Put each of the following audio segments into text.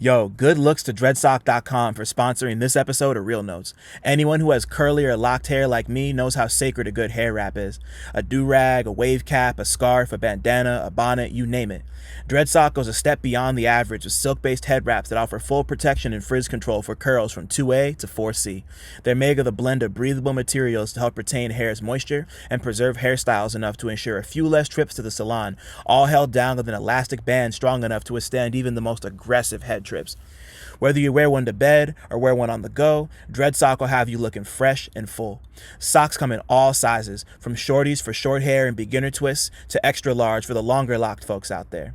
Yo, good looks to dreadsock.com for sponsoring this episode of Real Notes. Anyone who has curly or locked hair like me knows how sacred a good hair wrap is. A do-rag, a wave cap, a scarf, a bandana, a bonnet, you name it. Dreadsock goes a step beyond the average with silk-based head wraps that offer full protection and frizz control for curls from 2A to 4C. They're made of a blend of breathable materials to help retain hair's moisture and preserve hairstyles enough to ensure a few less trips to the salon, all held down with an elastic band strong enough to withstand even the most aggressive head trips. Whether you wear one to bed or wear one on the go, Dreadsock will have you looking fresh and full. Socks come in all sizes, from shorties for short hair and beginner twists to extra large for the longer locked folks out there.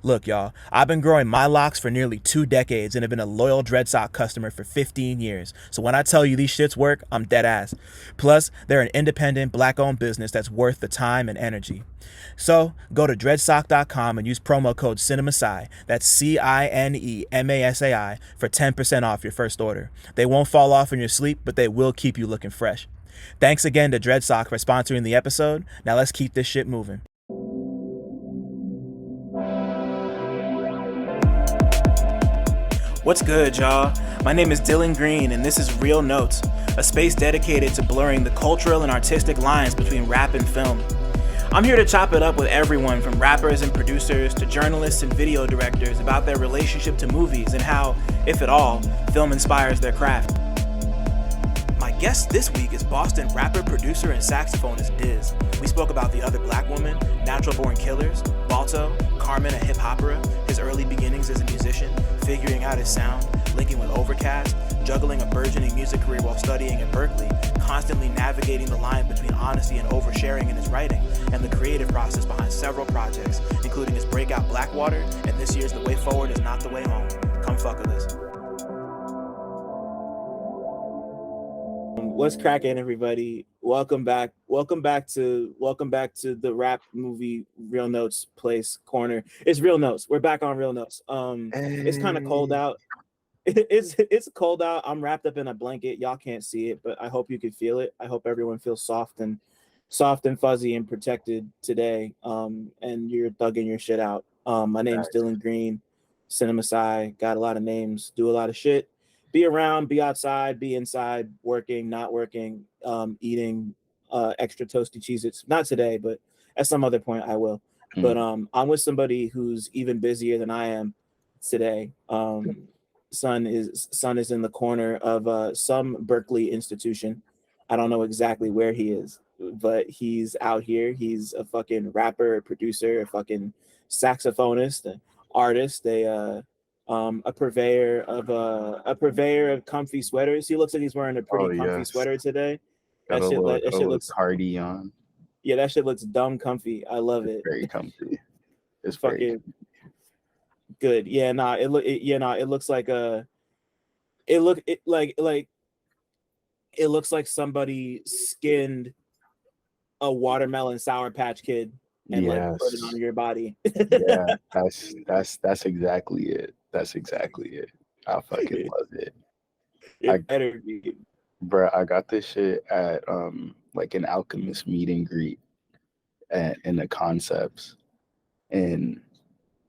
Look, y'all, I've been growing my locks for nearly 2 decades and have been a loyal Dreadsock customer for 15 years. So when I tell you these shits work, I'm dead ass. Plus, they're an independent, black-owned business that's worth the time and energy. So go to dreadsock.com and use promo code CineMasai, that's CineMasai, for 10% off your first order. They won't fall off in your sleep, but they will keep you looking fresh. Thanks again to Dreadsock for sponsoring the episode. Now let's keep this shit moving. What's good, y'all? My name is Dylan Green, and this is Real Notes, a space dedicated to blurring the cultural and artistic lines between rap and film. I'm here to chop it up with everyone from rappers and producers to journalists and video directors about their relationship to movies and how, if at all, film inspires their craft. My guest this week is Boston rapper, producer, and saxophonist DiZ. We spoke about The Other Black Woman, Natural Born Killers, Balto, Carmen at Hip-Hopera, his early beginnings as a musician, figuring out his sound, linking with Ovrkast, juggling a burgeoning music career while studying at Berklee, constantly navigating the line between honesty and oversharing in his writing, and the creative process behind several projects, including his breakout Blackwater and this year's The Way Forward Is Not the Way Home. Come fuck with us. What's cracking, everybody? Welcome back to the rap movie Real Notes place corner. It's Real Notes. We're back on Real Notes. It's kind of cold out. It's cold out. I'm wrapped up in a blanket. Y'all can't see it, but I hope you can feel it. I hope everyone feels soft and fuzzy and protected today. And you're thugging your shit out. My name's Dylan Green, CineMasai. Got a lot of names. Do a lot of shit. Be around, be outside, be inside, working, not working, eating extra toasty Cheez-Its. Not today, but at some other point I will. But I'm with somebody who's even busier than I am today. Son is in the corner of some Berklee institution. I don't know exactly where he is, but he's out here. He's a fucking rapper, a producer, a fucking saxophonist, an artist, a purveyor of comfy sweaters. He looks like he's wearing a pretty comfy sweater today. Got that shit looks hardy on. Yeah, that shit looks dumb comfy. I love it. Very comfy. It's fucking good. Yeah, nah. It looks like it looks like somebody skinned a watermelon Sour Patch Kid and like put it on your body. Yeah, that's exactly it. That's exactly it. I fucking love it. Bro, I got this shit at like an Alchemist meet and greet in the Concepts, and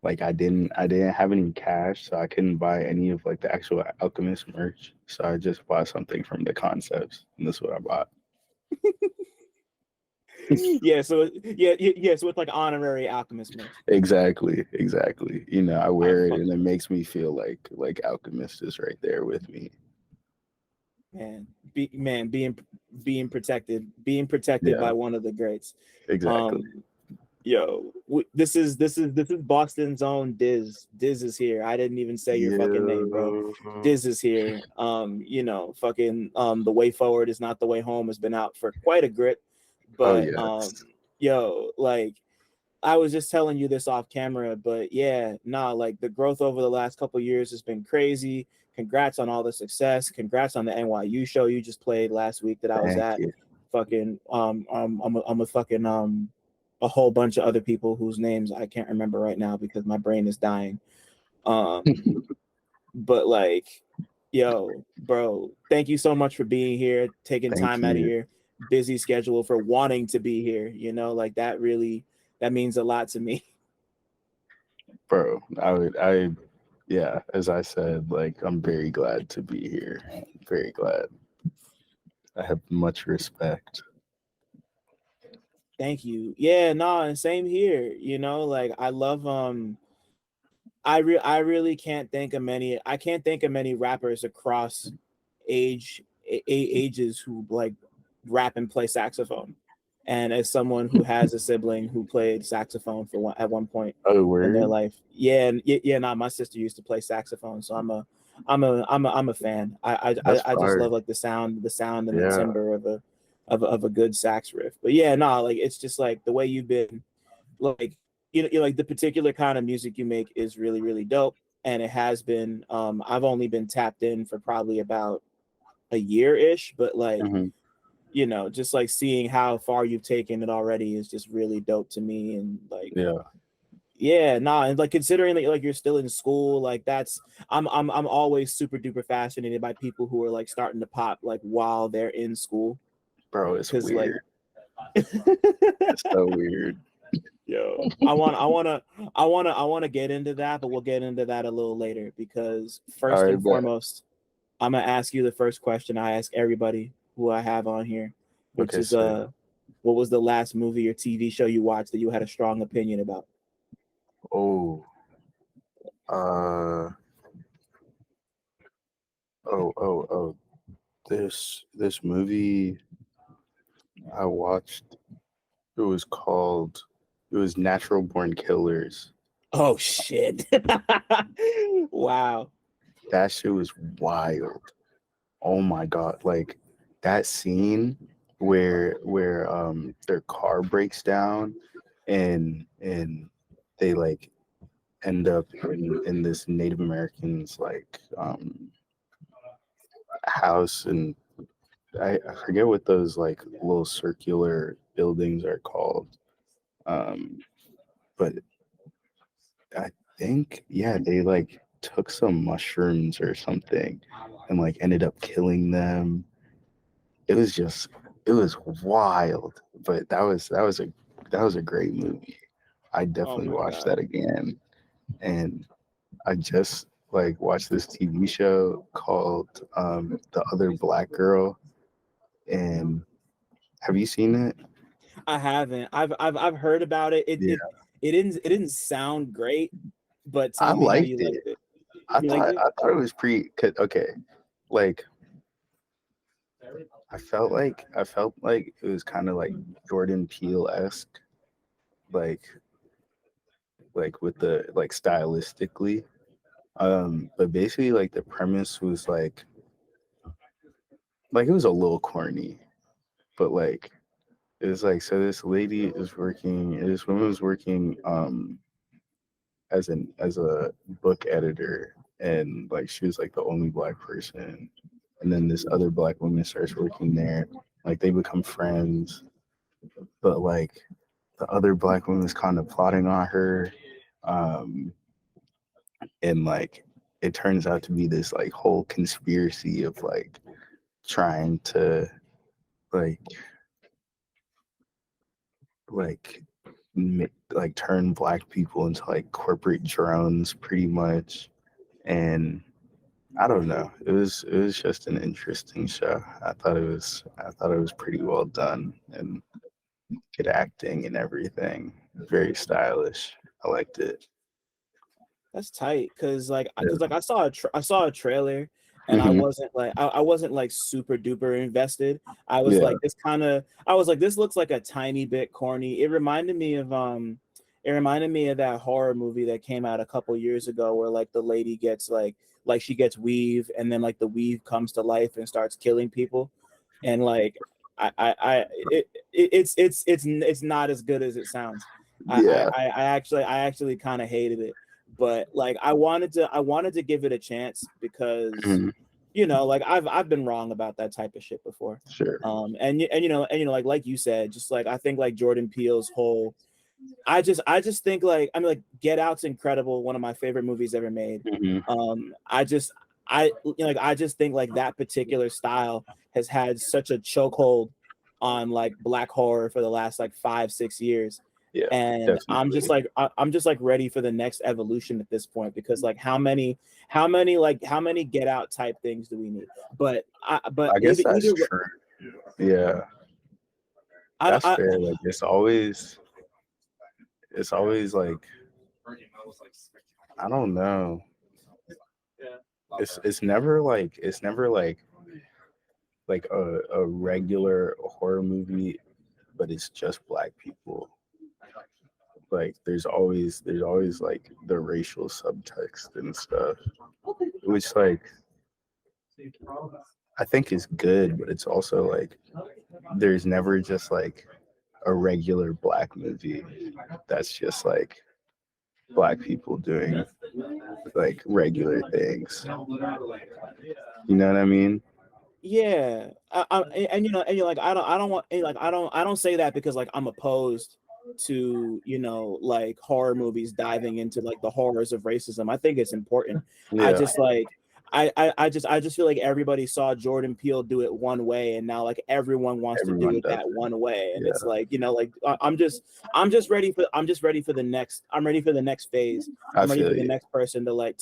like I didn't have any cash, so I couldn't buy any of like the actual Alchemist merch. So I just bought something from the Concepts, and that's what I bought. So it's like honorary Alchemist merch. Exactly. You know, I wear it and it makes me feel like Alchemist is right there with me. Being protected by one of the greats. Exactly. This is Boston's own DiZ. DiZ is here. I didn't even say your fucking name, bro. DiZ is here. The Way Forward Is Not the Way Home has been out for quite a grip. But I was just telling you this off camera, but like the growth over the last couple of years has been crazy. Congrats on all the success. Congrats on the NYU show you just played last week that I was at. Fucking I'm a fucking a whole bunch of other people whose names I can't remember right now because my brain is dying. But like, yo, bro, thank you so much for being here, taking time out of your busy schedule, for wanting to be here. You know, like that means a lot to me. Bro, yeah, as I said, like I'm very glad to be here. Very glad. I have much respect. Thank you. Yeah, no, and same here. You know, like I love I really can't think of many. I can't think of many rappers across ages who like rap and play saxophone. And as someone who has a sibling who played saxophone for at one point Oh, in their word? life, yeah, nah, my sister used to play saxophone, so I'm a fan. That's I just love fire. like the sound and the Yeah, timbre of a good sax riff. But yeah, nah, like it's just like the way you've been like you know like the particular kind of music you make is really dope, and it has been I've only been tapped in for probably about a year ish, but like hmm, you know just like seeing how far you've taken it already is just really dope to me. And like yeah, yeah, nah, and like considering that like you're still in school, like that's I'm always super duper fascinated by people who are like starting to pop like while they're in school, bro, it's because like weird. It's so weird. yo, I wanna get into that, but we'll get into that a little later because All first right, and bet. foremost, I'm gonna ask you the first question I ask everybody who I have on here, which Okay, is sick. what was the last movie or TV show you watched that you had a strong opinion about? Oh, uh, oh. This movie I watched. It was Natural Born Killers. Oh shit! Wow. That shit was wild. Oh my god, like that scene where their car breaks down and they like end up in this Native American's like house, and I forget what those like little circular buildings are called. Um but I think yeah, they like took some mushrooms or something and like ended up killing them. It was just it was wild, but that was a great movie. I Oh definitely my watched god. that again. And I just like watched this TV show called The Other Black Girl. And have you seen it? I haven't. I've heard about it. Yeah, It didn't sound great, but I tell me how liked you it. liked it. You liked it? I thought it was pretty okay. Like I felt like it was kind of like Jordan Peele esque, like with the like stylistically. But basically like the premise was like it was a little corny, but like it was like so this woman was working as a book editor, and like she was like the only black person, and then this other black woman starts working there, like they become friends, but like the other black woman was kind of plotting on her, um and like it turns out to be this like whole conspiracy of like trying to like like like turn black people into like corporate drones pretty much. And I don't know, it was just an interesting show. I thought it was pretty well done, and good acting and everything, very stylish. I liked it. That's tight, cause Yeah. like I saw a trailer, and Hmm. I wasn't like super duper invested. Yeah. I was like this looks like a tiny bit corny. It reminded me of that horror movie that came out a couple years ago where like the lady gets like she gets weave, and then like the weave comes to life and starts killing people, and like it's not as good as it sounds. Yeah. I actually kind of hated it, but like I wanted to give it a chance because Hmm. you know like I've been wrong about that type of shit before. Sure. And you know like you said, just like I think like Jordan Peele's whole I just think like I mean like Get Out's incredible, one of my favorite movies ever made. Hmm. I just I you know, like I just think like that particular style has had such a chokehold on like black horror for the last like 5 6 years, Yeah, and I'm definitely. just like ready for the next evolution at this point, because like how many Get Out type things do we need? But I guess that's true. Yeah, that's fair. Like it's always like, I don't know. It's never like a regular horror movie, but it's just black people. Like there's always like the racial subtext and stuff, which like I think is good, but it's also like there's never just like a regular black movie that's just like black people doing like regular things. You know what I mean? Yeah, and and you're like, I don't want, and like I don't say that because like I'm opposed to like horror movies diving into like the horrors of racism. I think it's important. I Yeah, just like I just feel like everybody saw Jordan Peele do it one way, and now like everyone wants to do everyone it does that it. one way, and Yeah, it's like I'm just ready for the next phase. I I'm ready for feel the you. next person to like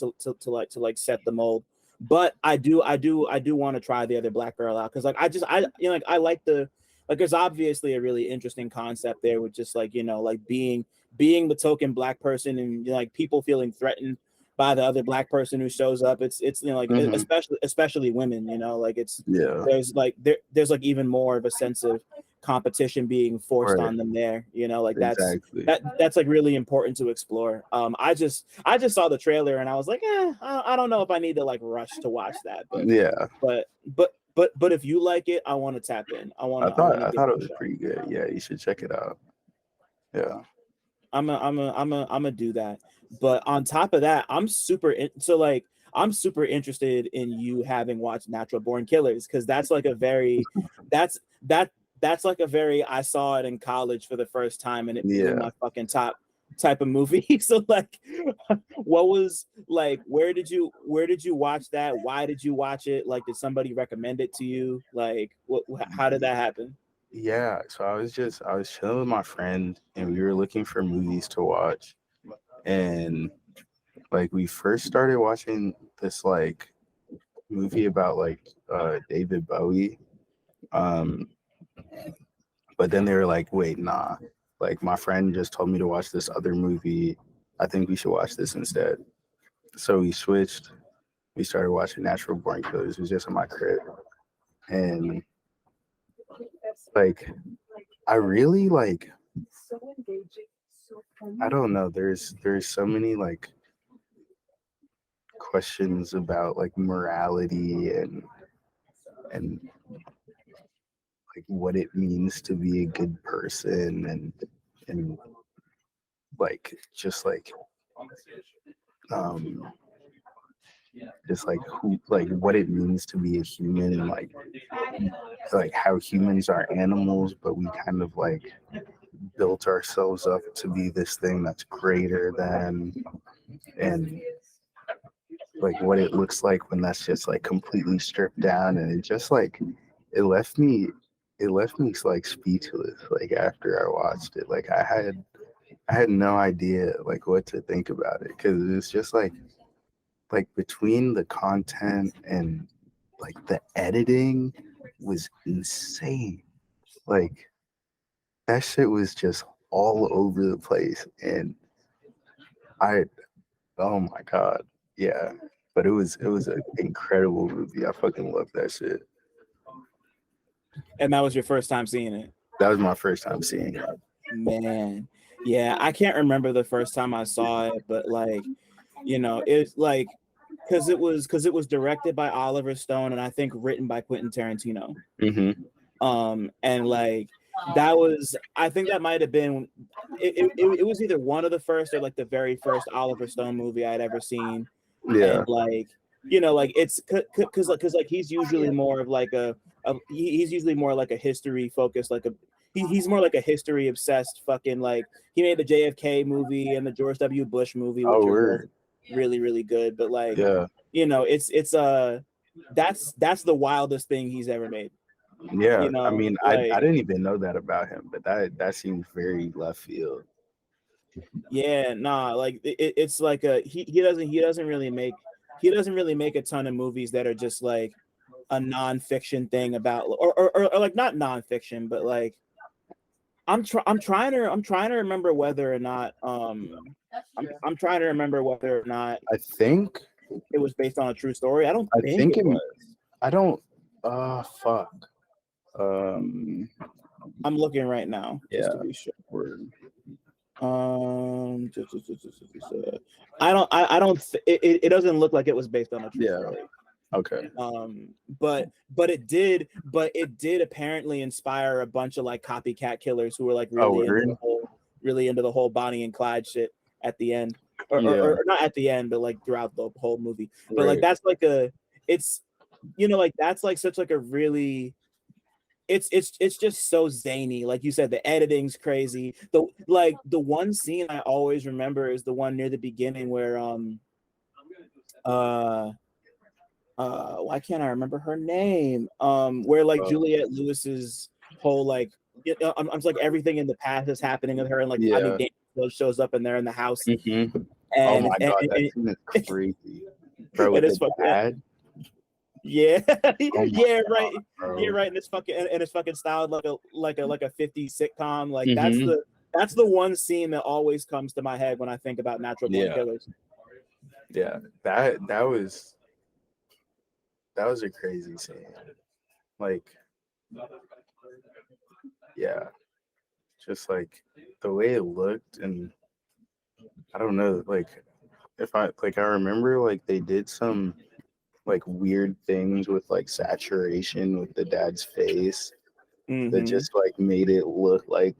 set the mold. But I do want to try the other black girl out, because like I like like there's obviously a really interesting concept there with just like like being the token black person, and like people feeling threatened by the other black person who shows up. It's like Hmm. especially women, like it's Yeah, there's like even more of a sense of competition being forced right. on them there, like Exactly. that's like really important to explore. I just saw the trailer and I was like, I don't know if I need to like rush to watch that, Yeah, but if you like it, I want to tap in. I want to I give thought it it a was shot. pretty good. Yeah, you should check it out. Yeah. I'm a do that. But on top of that, I'm super interested in you having watched Natural Born Killers, because that's like a very that's that's like a very, I saw it in college for the first time and it blew Yeah. my fucking top type of movie. So like what was like, where did you watch that? Why did you watch it? Like, did somebody recommend it to you? Like how did that happen? Yeah. So I was chilling with my friend and we were looking for movies to watch. And like we first started watching this like movie about like David Bowie. Um, but then they were like, wait, nah. Like my friend just told me to watch this other movie. I think we should watch this instead. So we switched. We started watching Natural Born Killers. It was just in my crib. And like I really like, I don't know, there's so many like questions about like morality and like what it means to be a good person and like um just like who like what it means to be a human, and like how humans are animals, but we kind of like built ourselves up to be this thing that's greater than, and like what it looks like when that's just like completely stripped down. And it just like it left me like speechless like after I watched it. Like I had no idea like what to think about it, because it's just like between the content and like the editing was insane. Like that shit was just all over the place. And I, oh my God. Yeah. But it was an incredible movie. I fucking love that shit. And that was your first time seeing it? That was my first time seeing it. Man, yeah, I can't remember the first time I saw it, but like, it's like, because it was directed by Oliver Stone and I think written by Quentin Tarantino. Hmm. And like that was, I think that might have been it was either one of the first or like the very first Oliver Stone movie I'd ever seen. And Yeah. like, like it's because like he's usually more of like he's usually more like a history focused, like he's more like a history obsessed fucking, like he made the JFK movie and the George W. Bush movie, Oh, which are both word. really really good. But like, Yeah. it's that's the wildest thing he's ever made. Yeah. I mean, I Like didn't even know that about him, but that seems very left field. Yeah, nah, like it's like he doesn't really make a ton of movies that are just like a nonfiction thing about or like not nonfiction, but like I'm trying to remember whether or not I'm trying to remember whether or not I think it was based on a true story. I don't I think think it was. I don't fuck. Um I'm looking right now just yeah. to be sure. Word. I don't it doesn't look like it was based on a true story. Okay. But it did apparently inspire a bunch of like copycat killers who were like really into the whole Bonnie and Clyde shit at the end, or not at the end, but like throughout the whole movie. But like that's like it's like that's like such like a really it's just so zany. Like you said, the editing's crazy. The one scene I always remember is the one near the beginning where why can't I remember her name? Where like Juliette Lewis's whole like I'm just like everything in the past is happening with her, and like I mean Daniel shows up and they're in the house, Mm-hmm. and oh my god, that scene is crazy, bro. With the dad. Yeah, Oh yeah, god, right, bro. yeah, right. And it's fucking styled like a 50s sitcom. Like Mm-hmm. that's the one scene that always comes to my head when I think about Natural Born Killers. Yeah, that was a crazy scene. Like, yeah, just like the way it looked, and I don't know, like if I remember like they did some like weird things with like saturation with the dad's face that just like made it look like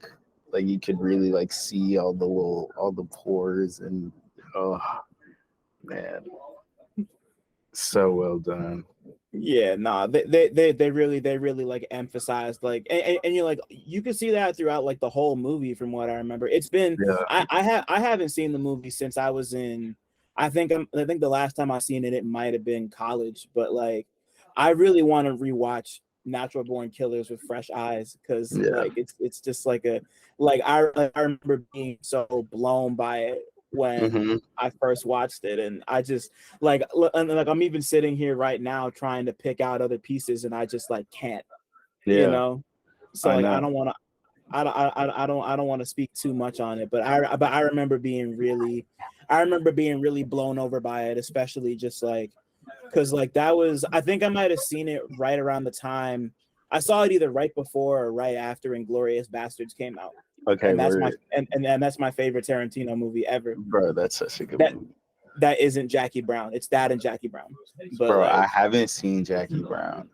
you could really like see all the pores, and oh man, so well done. Yeah, nah, they really like emphasized like and you're like you can see that throughout like the whole movie from what I remember. It's been I haven't seen the movie since I was in I think the last time I seen it might have been college, but like I really want to rewatch Natural Born Killers with fresh eyes because like it's just like I remember being so blown by it when I first watched it, and I just like I'm even sitting here right now trying to pick out other pieces, and I just like can't, So like I don't want to, I don't want to speak too much on it, but I remember being really, blown over by it, especially just like because like that was I think I might have seen it right around the time I saw it either right before or right after Inglourious Bastards came out. Okay, and that's my and that's my favorite Tarantino movie ever. Bro, that's such a good movie. That isn't Jackie Brown. It's that and Jackie Brown. But bro, like, I haven't seen Jackie Brown.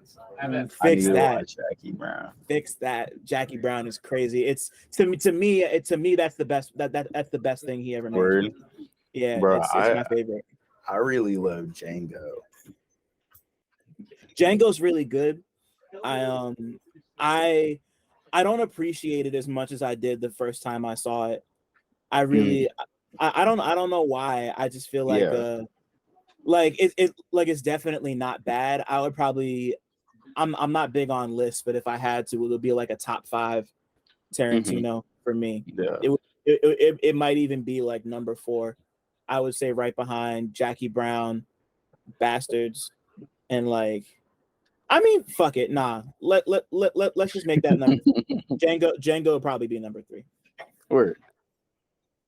Fix that. Watch Jackie Brown. Fix that. Jackie Brown is crazy. It's to me that's the best. That's the best thing he ever made. Word. Yeah, bro, it's my favorite. I really love Django. Django's really good. I don't appreciate it as much as I did the first time I saw it. I really I don't know why. I just feel like it's definitely not bad. I would probably I'm not big on lists, but if I had to, it would be like a top 5 Tarantino for me. Yeah. It might even be like number 4. I would say right behind Jackie Brown, Bastards, and like I mean, fuck it. Nah. Let's just make that number 3. Django would probably be number 3. Word.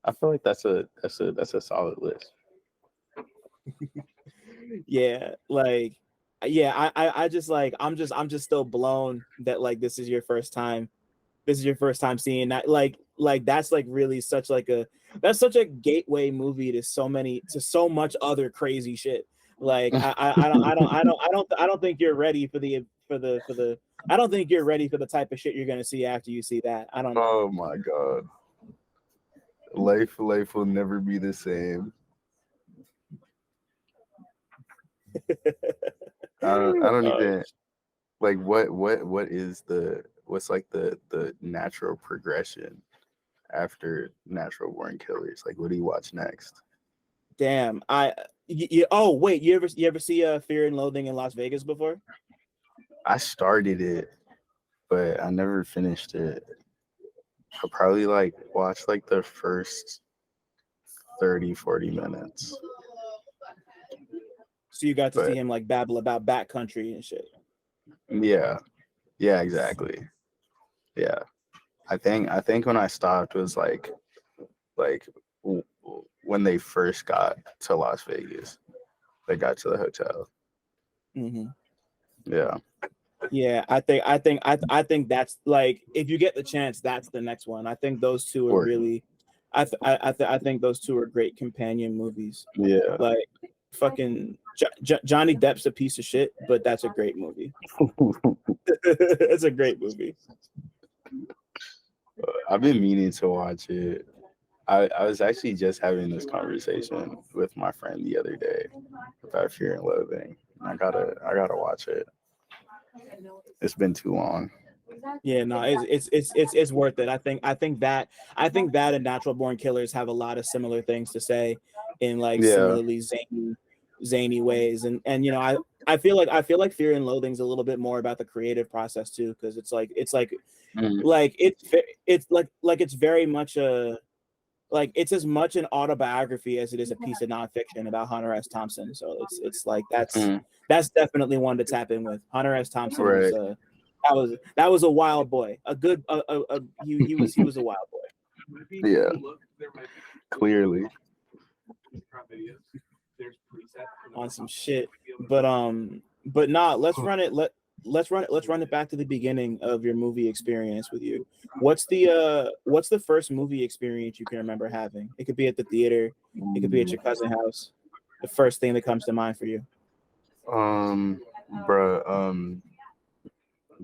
I feel like that's a solid list. Yeah, like I just like I'm just still blown that like this is your first time seeing that like that's like really such like that's such a gateway movie to so much other crazy shit. Like I don't think you're ready for the I don't think you're ready for the type of shit you're gonna see after you see that. I don't know. Oh my god. Life will never be the same. I don't even like what's like the natural progression after Natural Born Killers? Like, what do you watch next? Damn, oh wait, you ever see Fear and Loathing in Las Vegas before? I started it, but I never finished it. I probably like watched like the first 30, 40 minutes. So you got to But see him like babble about backcountry and shit. yeah, exactly. Yeah, I think when I stopped was like when they first got to Las Vegas. They got to the hotel. Mm-hmm. Yeah. Yeah, I think that's like, if you get the chance, that's the next one. I think those two are really, I think those two are great companion movies. Yeah. Like fucking Johnny Depp's a piece of shit, but that's a great movie. It's a great movie. I've been meaning to watch it. I was actually just having this conversation with my friend the other day about Fear and Loathing. I gotta watch it. It's been too long. Yeah, no, it's worth it. I think that and Natural Born Killers have a lot of similar things to say in like similarly zany ways, and you know, I feel like Fear and Loathing's a little bit more about the creative process too, because it's like it's very much a, like, it's as much an autobiography as it is a piece of nonfiction about Hunter S. Thompson. So it's like that's definitely one to tap in with. Hunter S. Thompson Right. was that was a wild boy. He was a wild boy. Yeah. Clearly. On some shit. But nah, let's run it back to the beginning of your movie experience with you. What's the first movie experience you can remember having? It could be at the theater, it could be at your cousin's house. The first thing that comes to mind for you.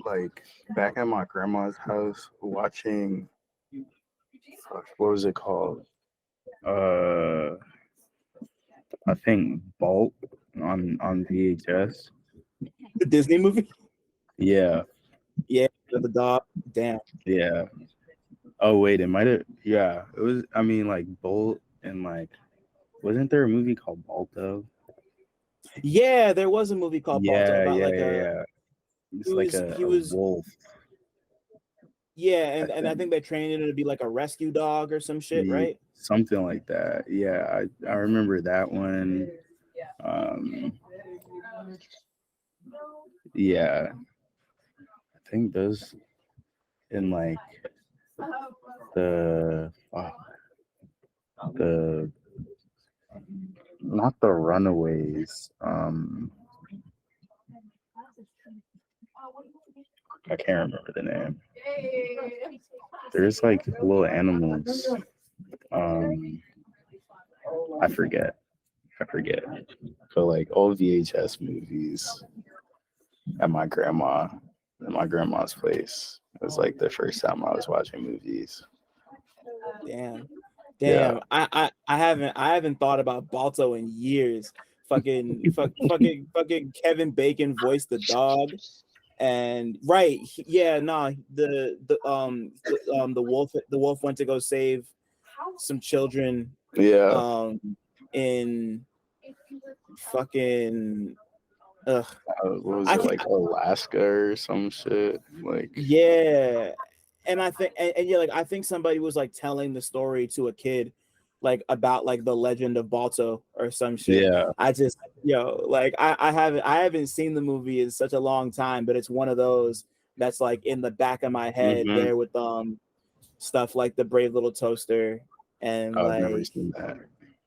Like back at my grandma's house watching, what was it called? I think Balto on VHS. The Disney movie? Yeah. Yeah, the dog. Damn. Yeah. Oh wait, it might have. Yeah, it was. I mean, like Bolt and like, wasn't there a movie called Balto? Yeah, there was a movie called Balto about yeah. It's a wolf. Yeah, and I think they trained it to be like a rescue dog or some shit, right? Something like that. Yeah, I remember that one. Yeah, I think those in like the not the Runaways. I can't remember the name. There's like little animals. I forget. So like old VHS movies at my grandma's place. It was like the first time I was watching movies. Damn. Yeah. I haven't thought about Balto in years. Fucking Kevin Bacon voiced the dog. And right, the wolf went to go save some children. Yeah. In fucking what was it, like Alaska or some shit? Like, yeah. And I think and yeah, like I think somebody was like telling the story to a kid, like about like the legend of Balto or some shit. Yeah. I just like I haven't seen the movie in such a long time, but it's one of those that's like in the back of my head there with stuff like The Brave Little Toaster, and I've like never seen that.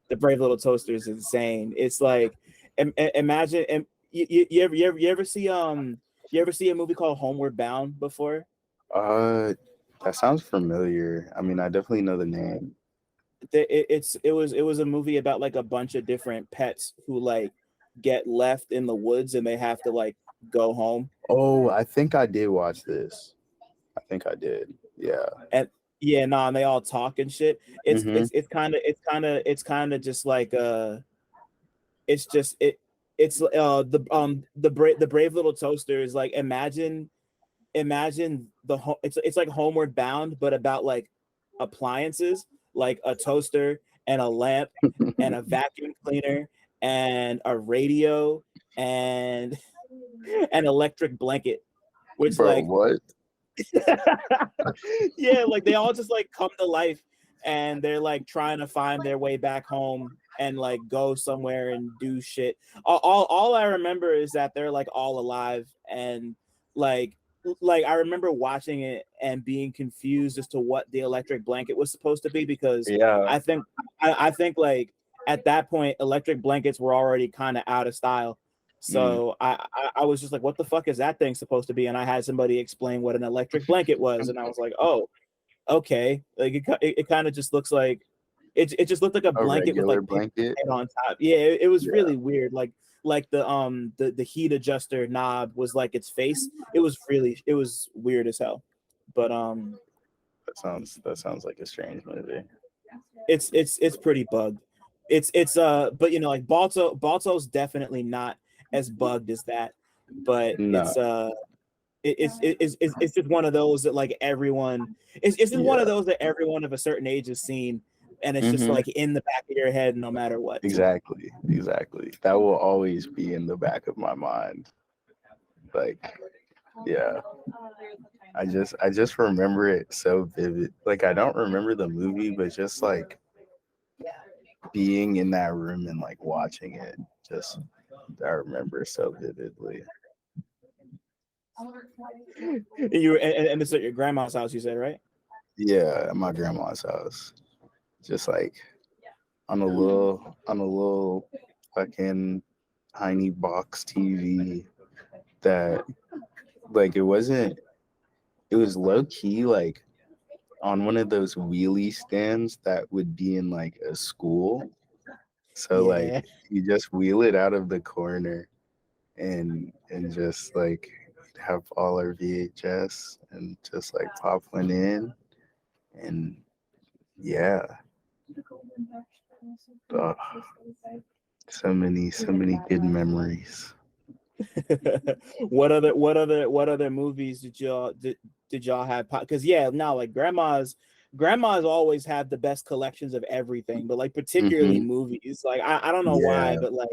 The Brave Little Toaster is insane. It's like imagine you ever see a movie called Homeward Bound before? That sounds familiar. I mean, I definitely know the name. It was a movie about like a bunch of different pets who like get left in the woods and they have to like go home. Oh, I think I did watch this. I think I did. Yeah. And yeah, and they all talk and shit. It's kind of just like it's the Brave Little Toaster is like imagine it's like Homeward Bound, but about like appliances, like a toaster and a lamp and a vacuum cleaner and a radio and an electric blanket, which Bro, like what? yeah, like they all just like come to life and they're like trying to find their way back home and like go somewhere and do shit. All I remember is that they're like all alive, and like I remember watching it and being confused as to what the electric blanket was supposed to be, because Yeah. I think like at that point electric blankets were already kind of out of style. Mm. So I was just like, what the fuck is that thing supposed to be? And I had somebody explain what an electric blanket was, and I was like, oh, okay. Like it kind of just looks like it just looked like a A blanket with regular like blanket. on top. Yeah, it was Yeah. really weird. Like the heat adjuster knob was like its face. It was weird as hell. But That sounds like a strange movie. it's pretty bugged. It's but you know, like Balto's definitely not as bugged as that, but No. it's just one of those that like everyone it's just one of Yeah. those that everyone of a certain age has seen, and it's just Mm-hmm. like in the back of your head no matter what. Exactly. That will always be in the back of my mind. Like, yeah. I just remember it so vivid. Like, I don't remember the movie, but just like being in that room and like watching it, just I remember so vividly. And it's at your grandma's house, you said, right? Yeah, at my grandma's house. Just like on a little fucking tiny box TV that like it was low key like on one of those wheelie stands that would be in like a school. So Yeah. like you just wheel it out of the corner and just like have all our VHS and just like pop one in and yeah. Ugh. So many good memories. What other movies did y'all have? Because yeah, now like grandmas always have the best collections of everything, but like particularly Mm-hmm. movies. Like I don't know why, Yeah. but like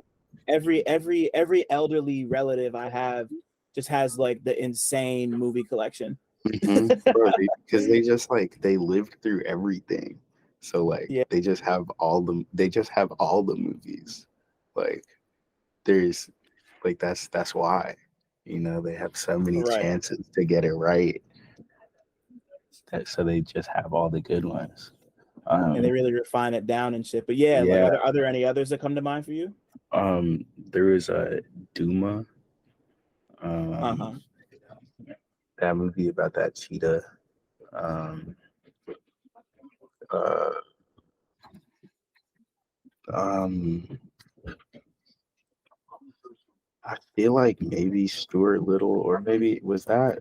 every elderly relative I have just has like the insane movie collection. Mm-hmm. Bro, because they just like they lived through everything. So like Yeah, they just have all the movies. Like there's like that's why. You know, they have so many right. chances to get it right. So they just have all the good ones. And they really refine it down and shit. But yeah, like Yeah. are there any others that come to mind for you? There was a Duma. Uh-huh. That movie about that cheetah. Um, uh, um, I feel like maybe Stuart Little, or maybe was that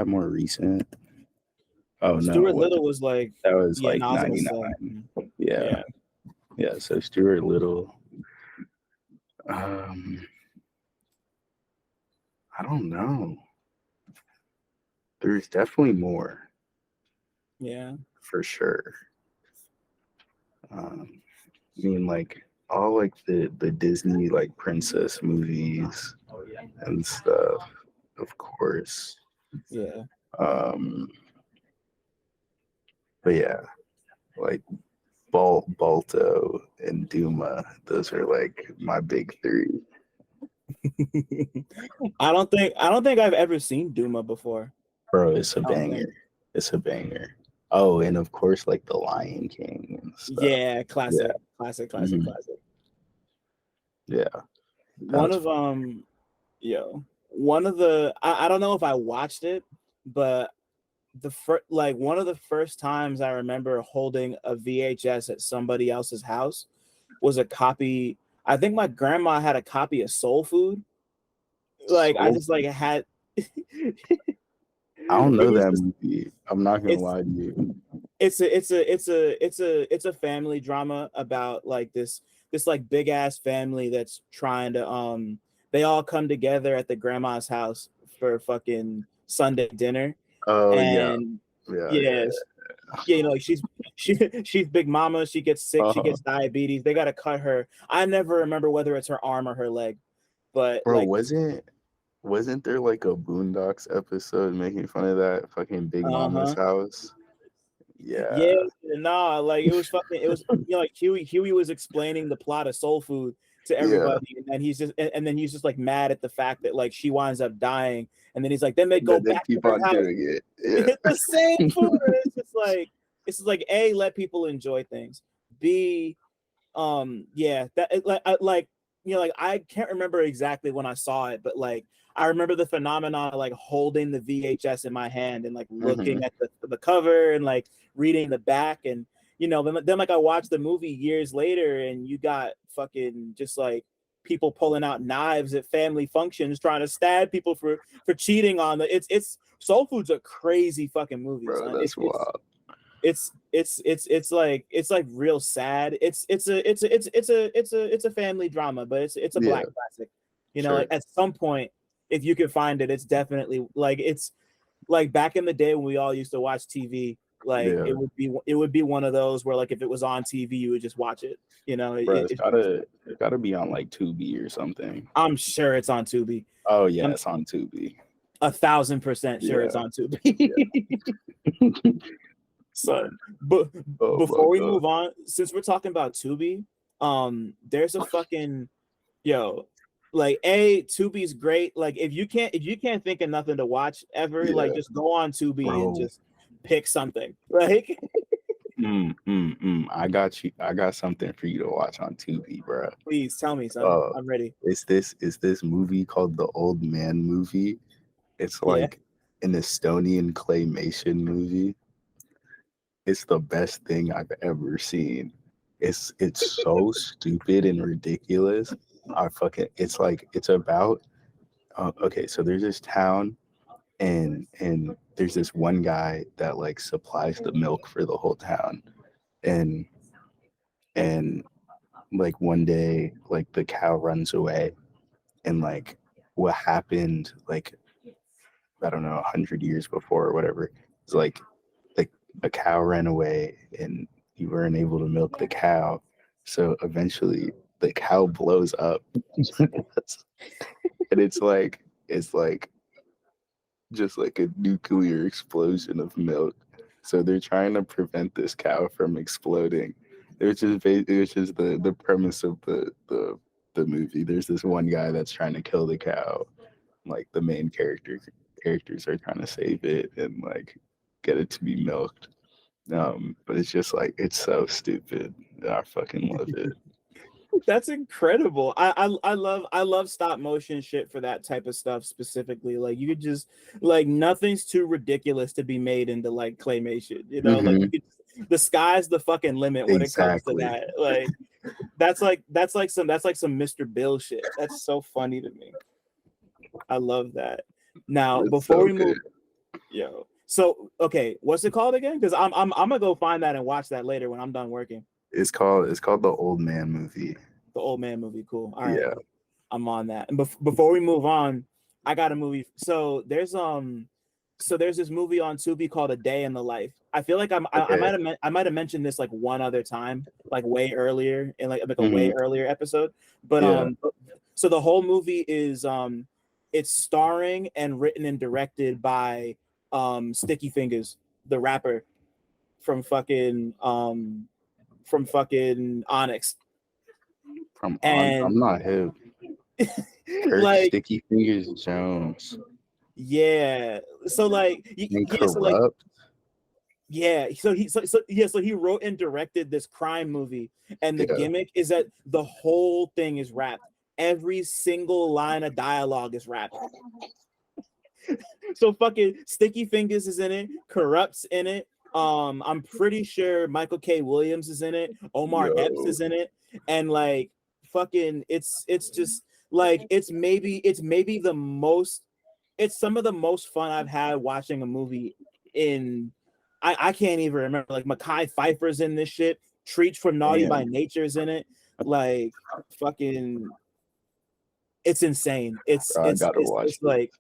more recent? Oh no, Stuart Little was like, that was yeah, like no, I was gonna say, 99. Yeah, yeah. yeah. So Stuart Little. Um, I don't know. There's definitely more Yeah. for sure. I mean, like all like the Disney like princess movies and stuff, of course. Yeah. Um, but yeah, like Balto and Duma, those are like my big three. I don't think I've ever seen Duma before. Bro, it's a I don't banger. think. It's a banger. Oh, and of course, like the Lion King and stuff. Yeah, Yeah, classic. hmm yeah, that One was of fun. one of the I don't know if I watched it, but one of the first times I remember holding a VHS at somebody else's house was a copy. I think my grandma had a copy of Soul Food. Like I So just like had I don't it know was that just movie. I'm not gonna it's lie to you. it's a family drama about like this like big ass family that's trying to they all come together at the grandma's house for fucking Sunday dinner, Oh yeah, and yeah, yeah, yeah, you know, like she's big mama, she gets sick, she Uh, gets diabetes, they gotta cut her. I never remember whether it's her arm or her leg, but bro, like wasn't there like a Boondocks episode making fun of that fucking Big Mama's uh-huh. house? Yeah, Yeah. nah, like it was fucking. It was like Huey was explaining the plot of Soul Food to Yeah. everybody, and then he's just like mad at the fact that like she winds up dying, and then he's like, then they go Then they back to keep her on house, doing it. it's Yeah. the same food. It's just like A, let people enjoy things. B, yeah, that like like I can't remember exactly when I saw it, but like I remember the phenomenon of like holding the VHS in my hand and like Hmm. looking at the cover and like reading the back, and then like I watched the movie years later, and you got fucking just like people pulling out knives at family functions trying to stab people for cheating on the it's Soul Food's a crazy fucking movie, Bro, son. that's wild. It's like real sad. It's a family drama, but it's a Yeah, black classic. sure. Like at some point, if you can find it, it's definitely like it's like back in the day when we all used to watch TV. Like Yeah. it would be one of those where like if it was on TV, you would just watch it. Bro, it's gotta be on like Tubi or something. I'm sure it's on Tubi. Oh yeah, I'm it's on Tubi. 1,000% sure it's Yeah. on Tubi. Yeah. Son. But Oh my before we god. move on, since we're talking about Tubi, there's a fucking like Tubi's great. Like if you can't think of nothing to watch ever, like Yeah. just go on Tubi and Bro. just pick something. Like I got you. I got something for you to watch on Tubi, bro. please tell me, son. I'm ready. It's this movie called The Old Man Movie. It's Yeah. like an Estonian claymation movie. It's the best thing I've ever seen. It's so stupid and ridiculous. It's about okay, so there's this town, and there's this one guy that like supplies the milk for the whole town. And and like one day like the cow runs away, and like what happened like I don't know 100 years before or whatever, it's like a cow ran away and you weren't able to milk the cow, so eventually the cow blows up. And it's like just like a nuclear explosion of milk. So they're trying to prevent this cow from exploding. It was just the premise of the movie. There's this one guy that's trying to kill the cow. Like the main characters are trying to save it and like get it to be milked. But it's just like it's so stupid. I fucking love it. That's incredible. I love stop motion shit for that type of stuff specifically. Like you could just like nothing's too ridiculous to be made into like claymation. Like Hmm. you could, the sky's the fucking limit when it comes to Exactly. that. Like that's like some Mr. Bill shit. That's so funny to me. I love that. Now It's before so we good. move, so okay, what's it called again? Because I'm gonna go find that and watch that later when I'm done working. It's called The Old Man Movie. The old man movie, cool. All right. Yeah. I'm on that. And before we move on, I got a movie. So there's this movie on Tubi called A Day in the Life. I feel like I Okay. might have mentioned this like one other time, like way earlier in like a way Hmm. earlier episode. But Yeah. so the whole movie is it's starring and written and directed by Sticky Fingers, the rapper from fucking Onyx. I'm And not hip. Kirk like Sticky Fingers Jones yeah, so like and yeah, so like Corrupt. yeah, so he wrote and directed this crime movie, and the Yeah. gimmick is that the whole thing is rapped. Every single line of dialogue is rapped. So fucking Sticky Fingers is in it, Corrupt's in it. I'm pretty sure Michael K. Williams is in it, Omar Epps Yo. is in it, and like fucking it's just like it's maybe the most it's some of the most fun I've had watching a movie in I can't even remember. Like Mekhi Phifer's in this shit. Treach from Naughty by Damn. Nature's in it. Like fucking it's insane. Bro, I gotta watch It's this. like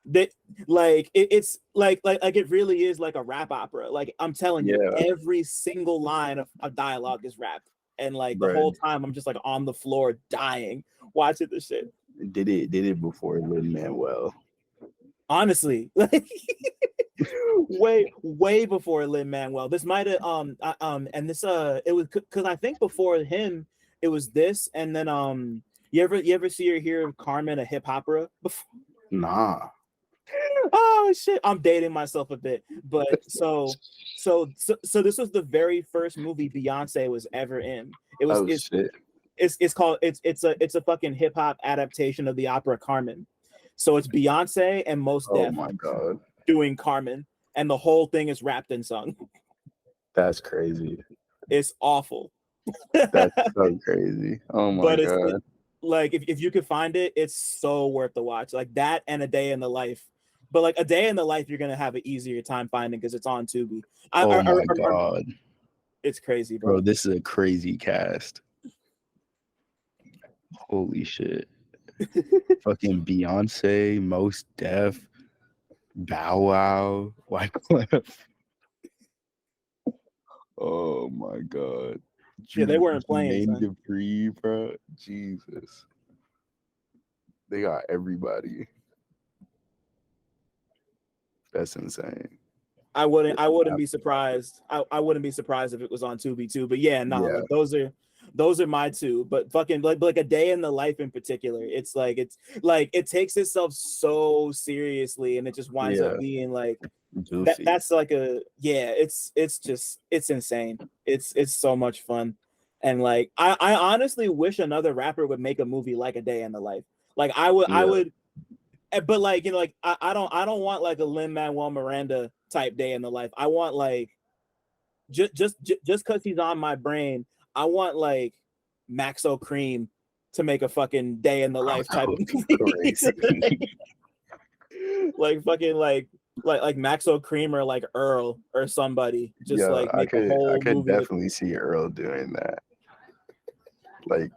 that like it's like it really is like a rap opera. Like I'm telling you, Yeah, every single line of dialogue is rapped. And like the bro. whole time I'm just like on the floor dying watching the shit. Did it before Lin Manuel. Honestly, like way before Lin-Manuel. This might have and this it was because I think before him it was this, and then you ever see or hear of Carmen, a Hip-Hopera before? Nah. Oh shit, I'm dating myself a bit, but so this was the very first movie Beyonce was ever in. Shit. It's called it's a fucking hip hop adaptation of the opera Carmen. So it's Beyonce and Mos Def my god, doing Carmen, and the whole thing is rapped and sung. that's crazy. It's awful. That's so crazy. Oh my But god. Like if you could find it, it's so worth the watch. Like that and A Day in the Life. But like A Day in the Life, you're gonna have an easier time finding because it's on Tubi. Oh my god, it's crazy, bro. This is a crazy cast. Holy shit. Fucking Beyonce, Mos Def, Bow Wow, Wyclef. Oh my god. Yeah, they weren't playing. Jermaine Dupri, bro. Jesus. They got everybody. That's insane. I wouldn't be surprised. I wouldn't be surprised if it was on Tubi too. But yeah, no, like those are my two. But fucking like A Day in the Life in particular, it's like it takes itself so seriously, and it just winds up being like that's like it's insane. It's so much fun. And like I honestly wish another rapper would make a movie like A Day in the Life. Like I would, but like, you know, like I don't want like a Lin-Manuel Miranda type Day in the Life. I want like just because he's on my brain, I want like Maxo Cream to make a fucking Day in the Life type of movie. Like fucking like Maxo Cream or like Earl or somebody. Just like make a whole I could movie definitely see Earl doing that. Like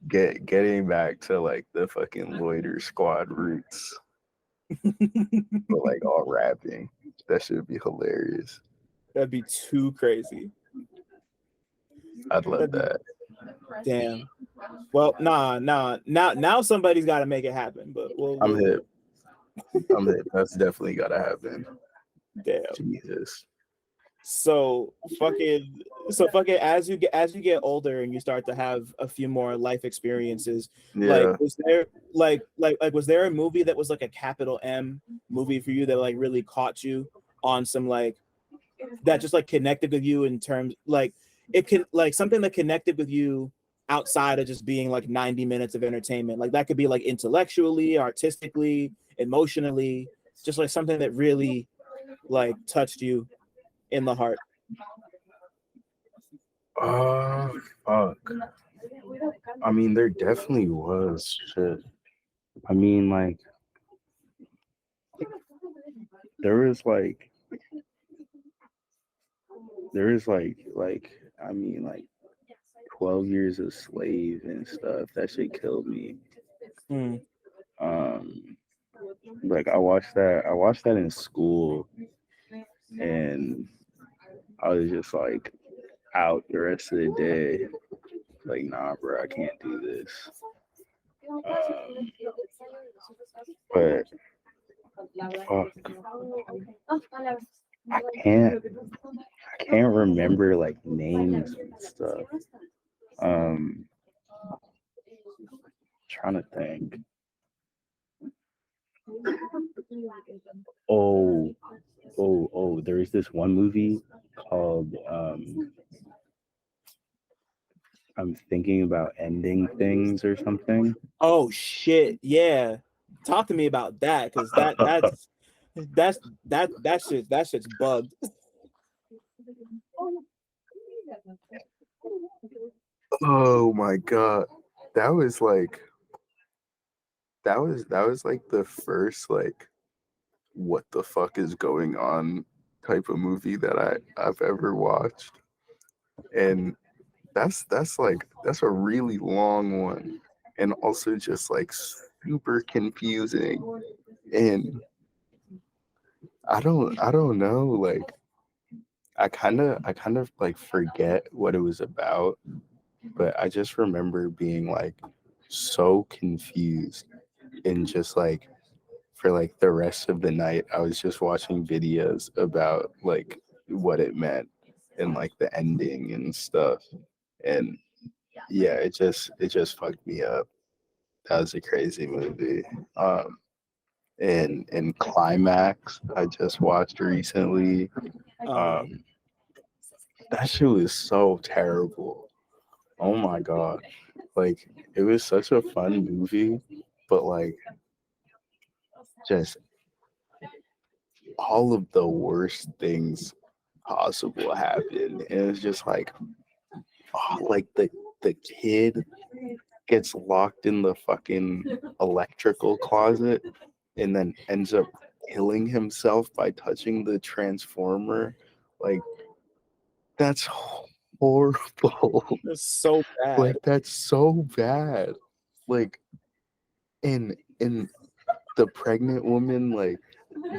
getting back to like the fucking Loiter Squad roots. But like all rapping. That should be hilarious. That'd be too crazy. I'd love that. Damn. Well, nah. Now somebody's got to make it happen. But I'm hip. That's definitely gotta happen. Damn. Jesus. So fucking as you get older and you start to have a few more life experiences, like was there a movie that was like a capital M movie for you that like really caught you on some like that just like connected with you in terms like it can like something that connected with you outside of just being like 90 minutes of entertainment? Like that could be like intellectually, artistically, emotionally, just like something that really like touched you in the heart. Fuck. I mean, there definitely was shit. I mean, like, there is like, I mean, like 12 Years a Slave and stuff. That shit killed me. Like I watched that in school, and I was just like out the rest of the day. Like, nah, bro, I can't do this. But fuck, I can't remember like names and stuff. Trying to think. There is this one movie called I'm Thinking About Ending Things or something. Oh shit, yeah. Talk to me about that, because that shit's bugged. Oh my god. That was like the first like what the fuck is going on type of movie that I've ever watched. And that's a really long one, and also just like super confusing. And I don't know, like I kind of like forget what it was about, but I just remember being like so confused and just like for like the rest of the night, I was just watching videos about like what it meant and like the ending and stuff. And yeah, it just fucked me up. That was a crazy movie. And Climax, I just watched recently. That shit was so terrible. Oh my god. Like, it was such a fun movie, but like just all of the worst things possible happened. And it's just like, oh, like the kid gets locked in the fucking electrical closet and then ends up killing himself by touching the transformer. Like, that's horrible. It's so bad. Like, that's so bad. Like, and the pregnant woman like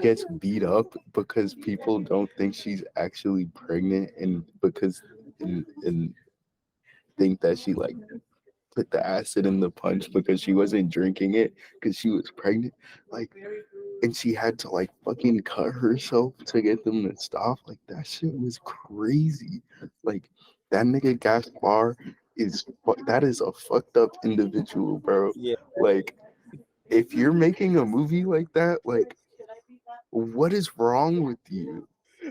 gets beat up because people don't think she's actually pregnant, and because and think that she like put the acid in the punch because she wasn't drinking it because she was pregnant. Like, and she had to like fucking cut herself to get them to stop. Like, that shit was crazy. Like, that nigga Gaspar that is a fucked up individual, bro. Yeah. Like, if you're making a movie like that, like, what is wrong with you?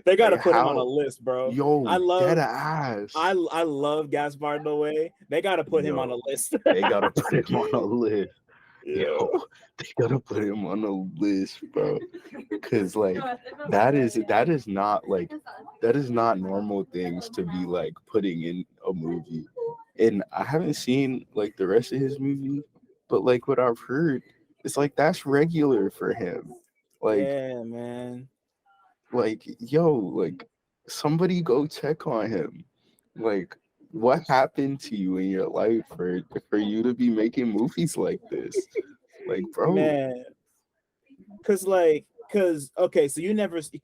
They gotta Like, put him on a list, bro. Yo, I love dead ass. I love Gaspar Noé. They gotta put him on a list. They gotta put him on a list. Yeah. Yo, they gotta put him on a list, bro. Cause like that is not normal things to be like putting in a movie. And I haven't seen like the rest of his movie, but like what I've heard, it's like that's regular for him. Like, yeah, man. Like, yo, like somebody go check on him. Like, what happened to you in your life for you to be making movies like this? Like, bro. Man. Cause okay, so you never seen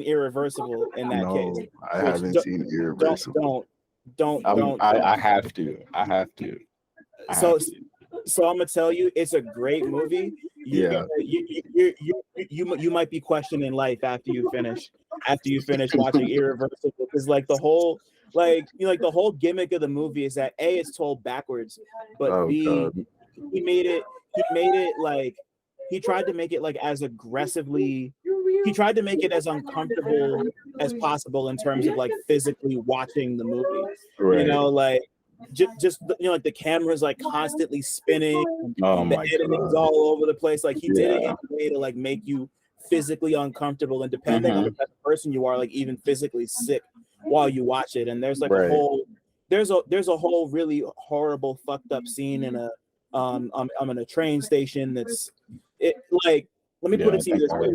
Irreversible in that case. I haven't seen Irreversible. Don't. I have to. So I'm gonna tell you, it's a great movie. You might be questioning life after you finish watching Irreversible, because like the whole the whole gimmick of the movie is that A, it's told backwards, but B, God. he made it like he tried to make it like as aggressively. He tried to make it as uncomfortable as possible in terms of like physically watching the movie. Right. You know, like just like the camera's like constantly spinning. The editing's all over the place. Like he did it in a way to like make you physically uncomfortable, and depending on the type of person you are, like even physically sick while you watch it. And there's like a whole there's a whole really horrible fucked up scene in I'm in a train station that's like, let me put it to you this way.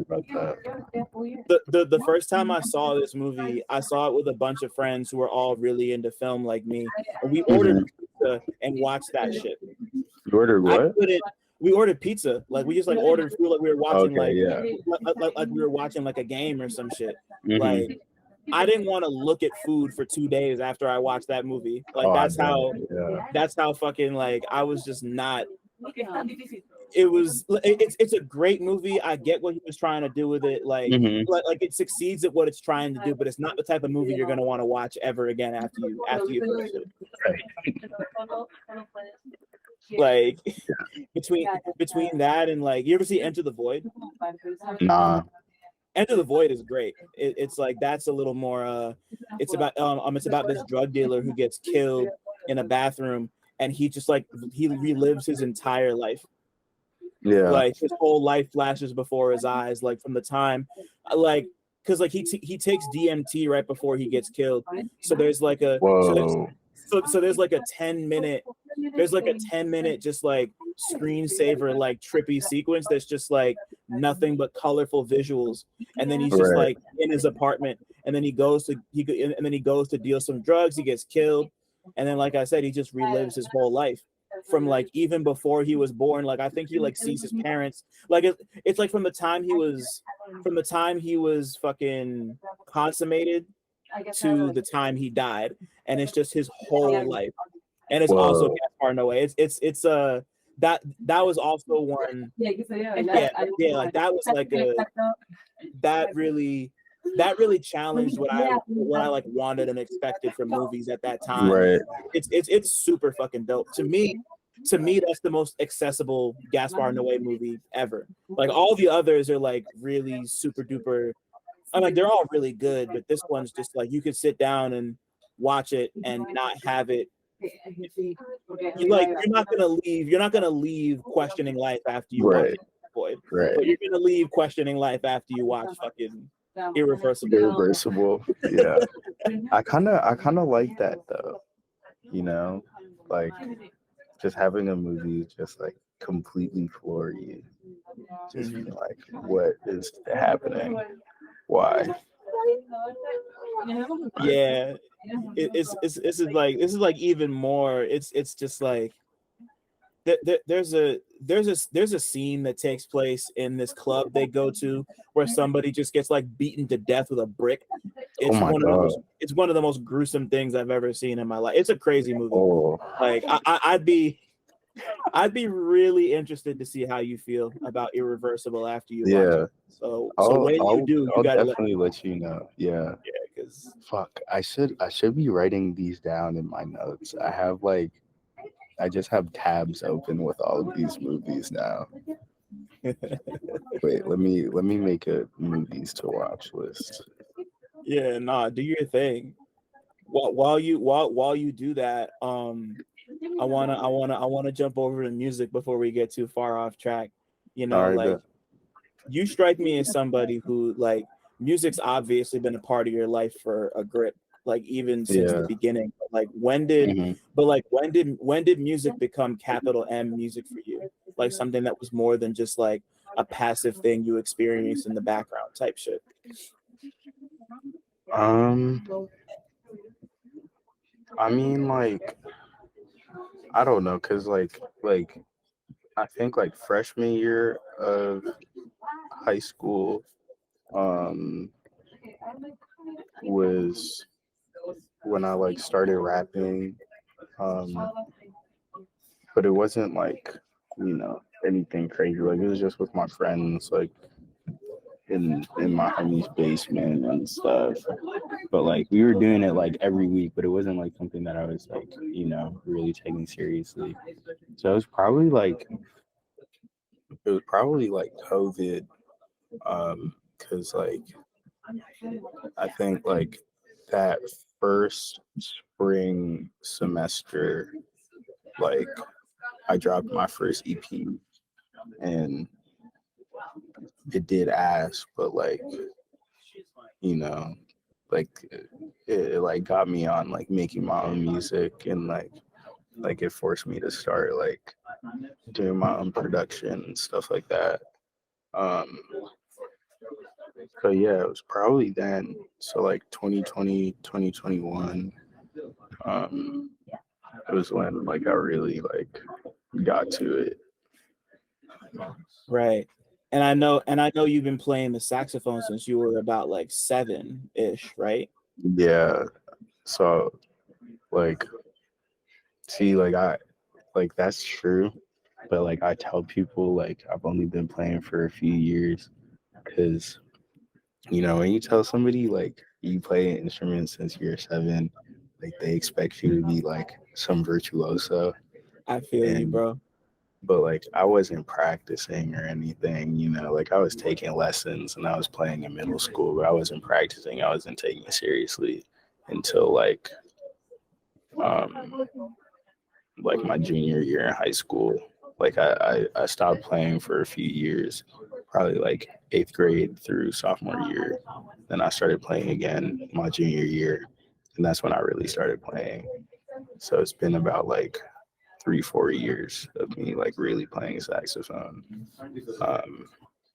The first time I saw this movie, I saw it with a bunch of friends who were all really into film like me, and we ordered pizza and watched that shit. You ordered what? We ordered pizza. Like, we just like ordered food like we were watching like we were watching like a game or some shit. Like, I didn't want to look at food for 2 days after I watched that movie. Like, that's how fucking like I was just not. It's a great movie. I get what he was trying to do with it. Like it succeeds at what it's trying to do, but it's not the type of movie you're gonna want to watch ever again after you finish it. Like between that and like, you ever see Enter the Void? Nah. Enter the Void is great. It's like, that's a little more it's about this drug dealer who gets killed in a bathroom, and he just like he relives his entire life. Like his whole life flashes before his eyes, like from the time because like he takes DMT right before he gets killed. So there's like a so there's like a 10-minute just like screensaver like trippy sequence that's just like nothing but colorful visuals, and then he's just like in his apartment, and then he goes to deal some drugs, he gets killed, and then like I said, he just relives his whole life from like even before he was born. Like, I think he like sees his parents, like it's like from the time he was fucking consummated to the time he died, and it's just his whole life. And it's also Gaspar Noé. that was also one. Yeah, like that was like that really challenged what I like wanted and expected from movies at that time. Right. It's super fucking dope. To me, that's the most accessible Gaspar Noé movie ever. Like all the others are like really super duper. I mean, they're all really good, but this one's just like you could sit down and watch it and not have it. You're not gonna leave questioning life after you watch it, boy. Right. But you're gonna leave questioning life after you watch fucking Irreversible. Yeah. I kind of like that though. You know, like just having a movie just like completely floor you. Just be like, what is happening? Why? Yeah, this is like even more. It's just like there's a scene that takes place in this club they go to where somebody just gets like beaten to death with a brick. It's one of the most gruesome things I've ever seen in my life. It's a crazy movie. Like I'd be really interested to see how you feel about Irreversible after you watch it. So when you do, you gotta definitely let you know. Yeah. Yeah, because fuck, I should be writing these down in my notes. I just have tabs open with all of these movies now. Wait, let me make a movies to watch list. Yeah, nah, do your thing. While you do that, I wanna jump over to music before we get too far off track. You know, All right, like you strike me as somebody who like music's obviously been a part of your life for a grip, like even since the beginning. But like when did music become capital M music for you? Like something that was more than just like a passive thing you experienced in the background type shit. I mean, like, I don't know, cause like I think like freshman year of high school, was when I like started rapping, but it wasn't like, you know, anything crazy. Like it was just with my friends, like in my homie's basement and stuff. But like we were doing it like every week, but it wasn't like something that I was like, you know, really taking seriously. So it was probably like COVID, because like I think like that first spring semester, like I dropped my first EP and it did ass, but like, you know, like it like got me on like making my own music, and like it forced me to start like doing my own production and stuff like that. So yeah, it was probably then. So like 2020, 2021, it was when like I really like got to it. Right. And I know you've been playing the saxophone since you were about like 7-ish, right? Yeah. So like, see, like that's true, but like I tell people like I've only been playing for a few years, because you know when you tell somebody like you play an instrument since you're 7, like they expect you to be like some virtuoso. I feel you, bro. But like I wasn't practicing or anything, you know, like I was taking lessons and I was playing in middle school, but I wasn't practicing. I wasn't taking it seriously until like my junior year in high school. Like I stopped playing for a few years, probably like 8th grade through sophomore year. Then I started playing again my junior year, and that's when I really started playing. So it's been about like 3-4 years of me like really playing saxophone.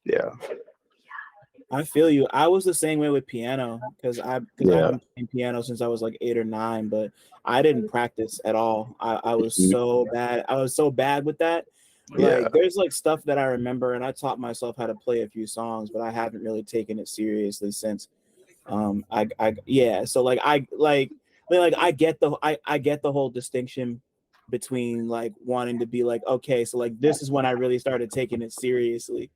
Yeah. I feel you. I was the same way with piano because I've been playing piano since I was like 8 or 9, but I didn't practice at all. I was so bad. I was so bad with that. Like there's like stuff that I remember, and I taught myself how to play a few songs, but I haven't really taken it seriously since. So like I get the whole distinction between like wanting to be like, okay, so like this is when I really started taking it seriously,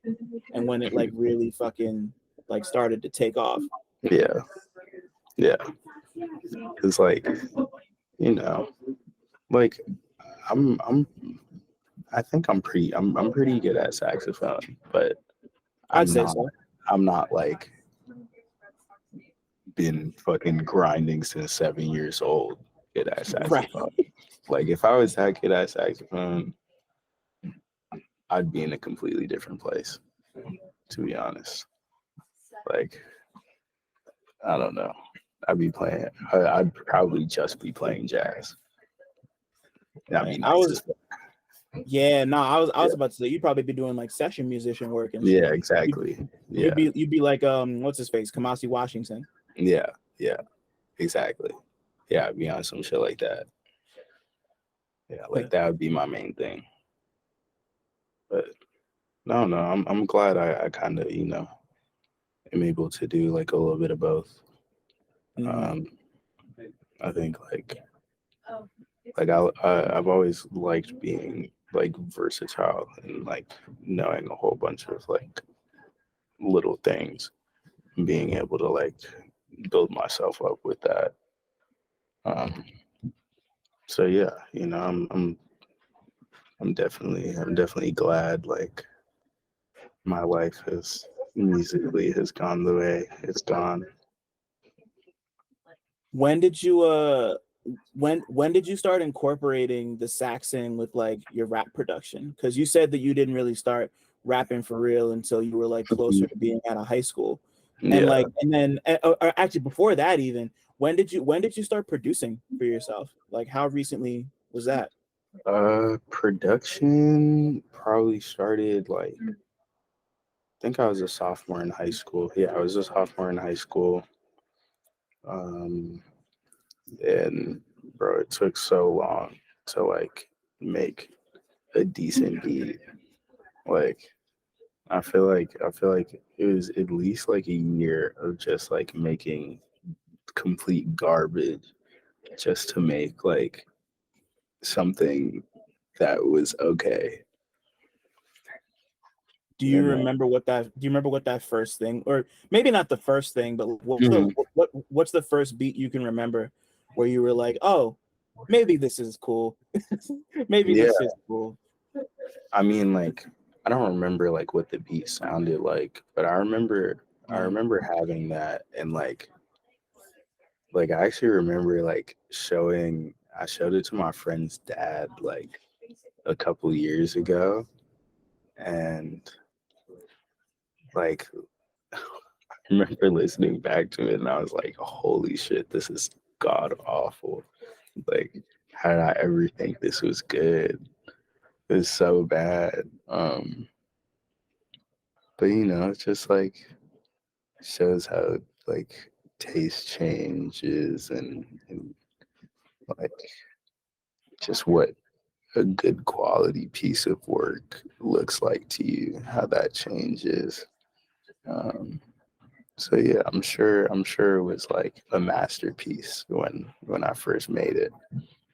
and when it like really fucking like started to take off? Yeah. It's like, you know, like I'm I think I'm pretty good at saxophone, but I'd I'm say not so. I'm not like been fucking grinding since 7 years old good at Right. saxophone. Like if I was that good at saxophone, I'd be in a completely different place, to be honest. Like, I don't know. I'd probably just be playing jazz. That'd Right. be nice as fuck. Yeah, no, I Yeah, was about to say you'd probably be doing like session musician work and yeah, shit. exactly. Yeah, You'd be like what's his face? Kamasi Washington. yeah, yeah, exactly. Yeah, I'd be on some shit like that. Yeah, like that would be my main thing. But no, I'm glad I kind of, am able to do like a little bit of both. Mm-hmm. I think I've always liked being like versatile and like knowing a whole bunch of like little things and being able to like build myself up with that. Um, so yeah, I'm definitely glad like my life has musically has gone the way it's gone. When did you when did you start incorporating the saxing with like your rap production? Because you said that you didn't really start rapping for real until you were like closer to being out of high school, and Yeah. like and then or actually before that even, when did you start producing for yourself? Like how recently was that? Production probably started like I think I was a sophomore in high school. Yeah, I was a sophomore in high school. Um, and bro, it took so long to like make a decent beat. Like I feel like it was at least like a year of just like making complete garbage just to make like something that was okay. Do You you know? remember what that? Do you remember what that first thing, or maybe not the first thing, but Mhm. what's the first beat you can remember where you were like, oh, maybe this is cool, maybe Yeah, this is cool. I mean, like I don't remember like what the beat sounded like, but I Mm. remember having that and like I actually remember like I showed it to my friend's dad like a couple years ago, and like I remember listening back to it and I was like, holy shit, this is god awful. Like, how did I ever think this was good? It was so bad. But it's just like shows how like taste changes and like just what a good quality piece of work looks like to you, how that changes. Um, so yeah, I'm sure it was like a masterpiece when I first made it,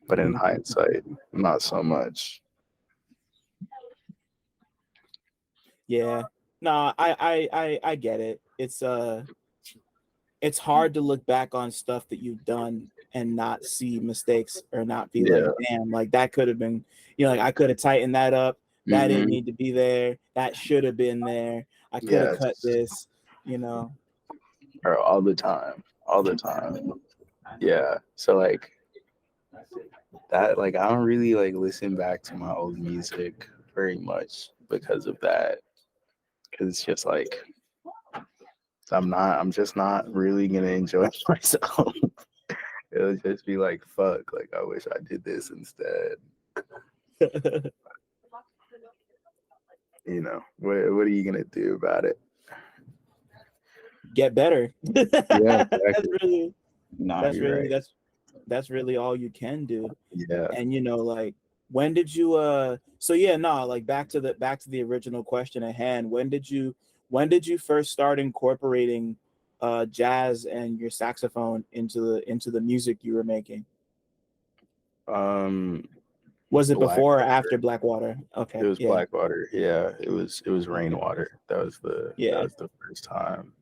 but in Mhm. hindsight, not so much. Yeah, no, I get it. It's hard to look back on stuff that you've done and not see mistakes or not be like, Yeah. damn, like that could have been, like I could have tightened that up. That didn't Hmm. need to be there. That should have been there. I could have cut Yes. this, you know. Or all the time. All the time. Yeah. So like that, like I don't really like listen back to my old music very much because of that. Cause it's just like I'm just not really gonna enjoy myself. It'll just be like fuck, like I wish I did this instead. What are you gonna do about it? Get better. Yeah, that's exactly. really Nah, that's you're really right. that's really all you can do. Yeah. And like when did you so yeah, no, like back to the original question at hand. When did you first start incorporating jazz and your saxophone into the music you were making? Um Was it before or after Blackwater? Okay, It was yeah, Blackwater. Yeah, it was Rainwater. That was yeah. the first time.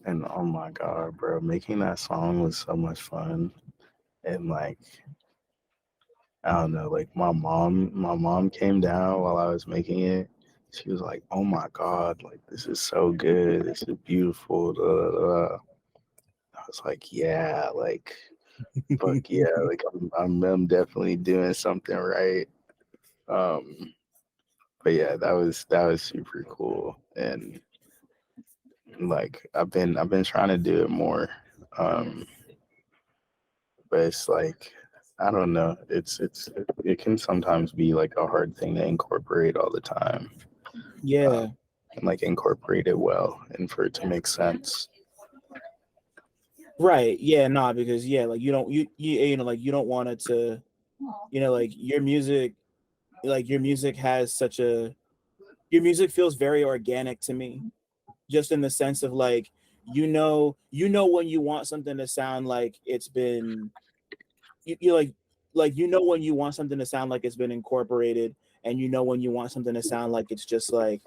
And oh my god, bro, making that song was so much fun. And like, I don't know, like my mom came down while I was making it. She was like, "Oh my god, like this is so good. This is beautiful." Da, da, da. I was like, "Yeah, like fuck yeah, like I'm definitely doing something right." Um, but yeah, that was super cool, and like I've been trying to do it more. Um, but it's like I don't know. It can sometimes be like a hard thing to incorporate all the time. Yeah. And like incorporate it well and for it to make sense. Right. Yeah, nah, because yeah, like you don't you know like you don't want it to, you know, like your music has such a your music feels very organic to me, just in the sense of like you know when you want something to sound like it's been you like you know when you want something to sound like it's been incorporated, and you know when you want something to sound like it's just like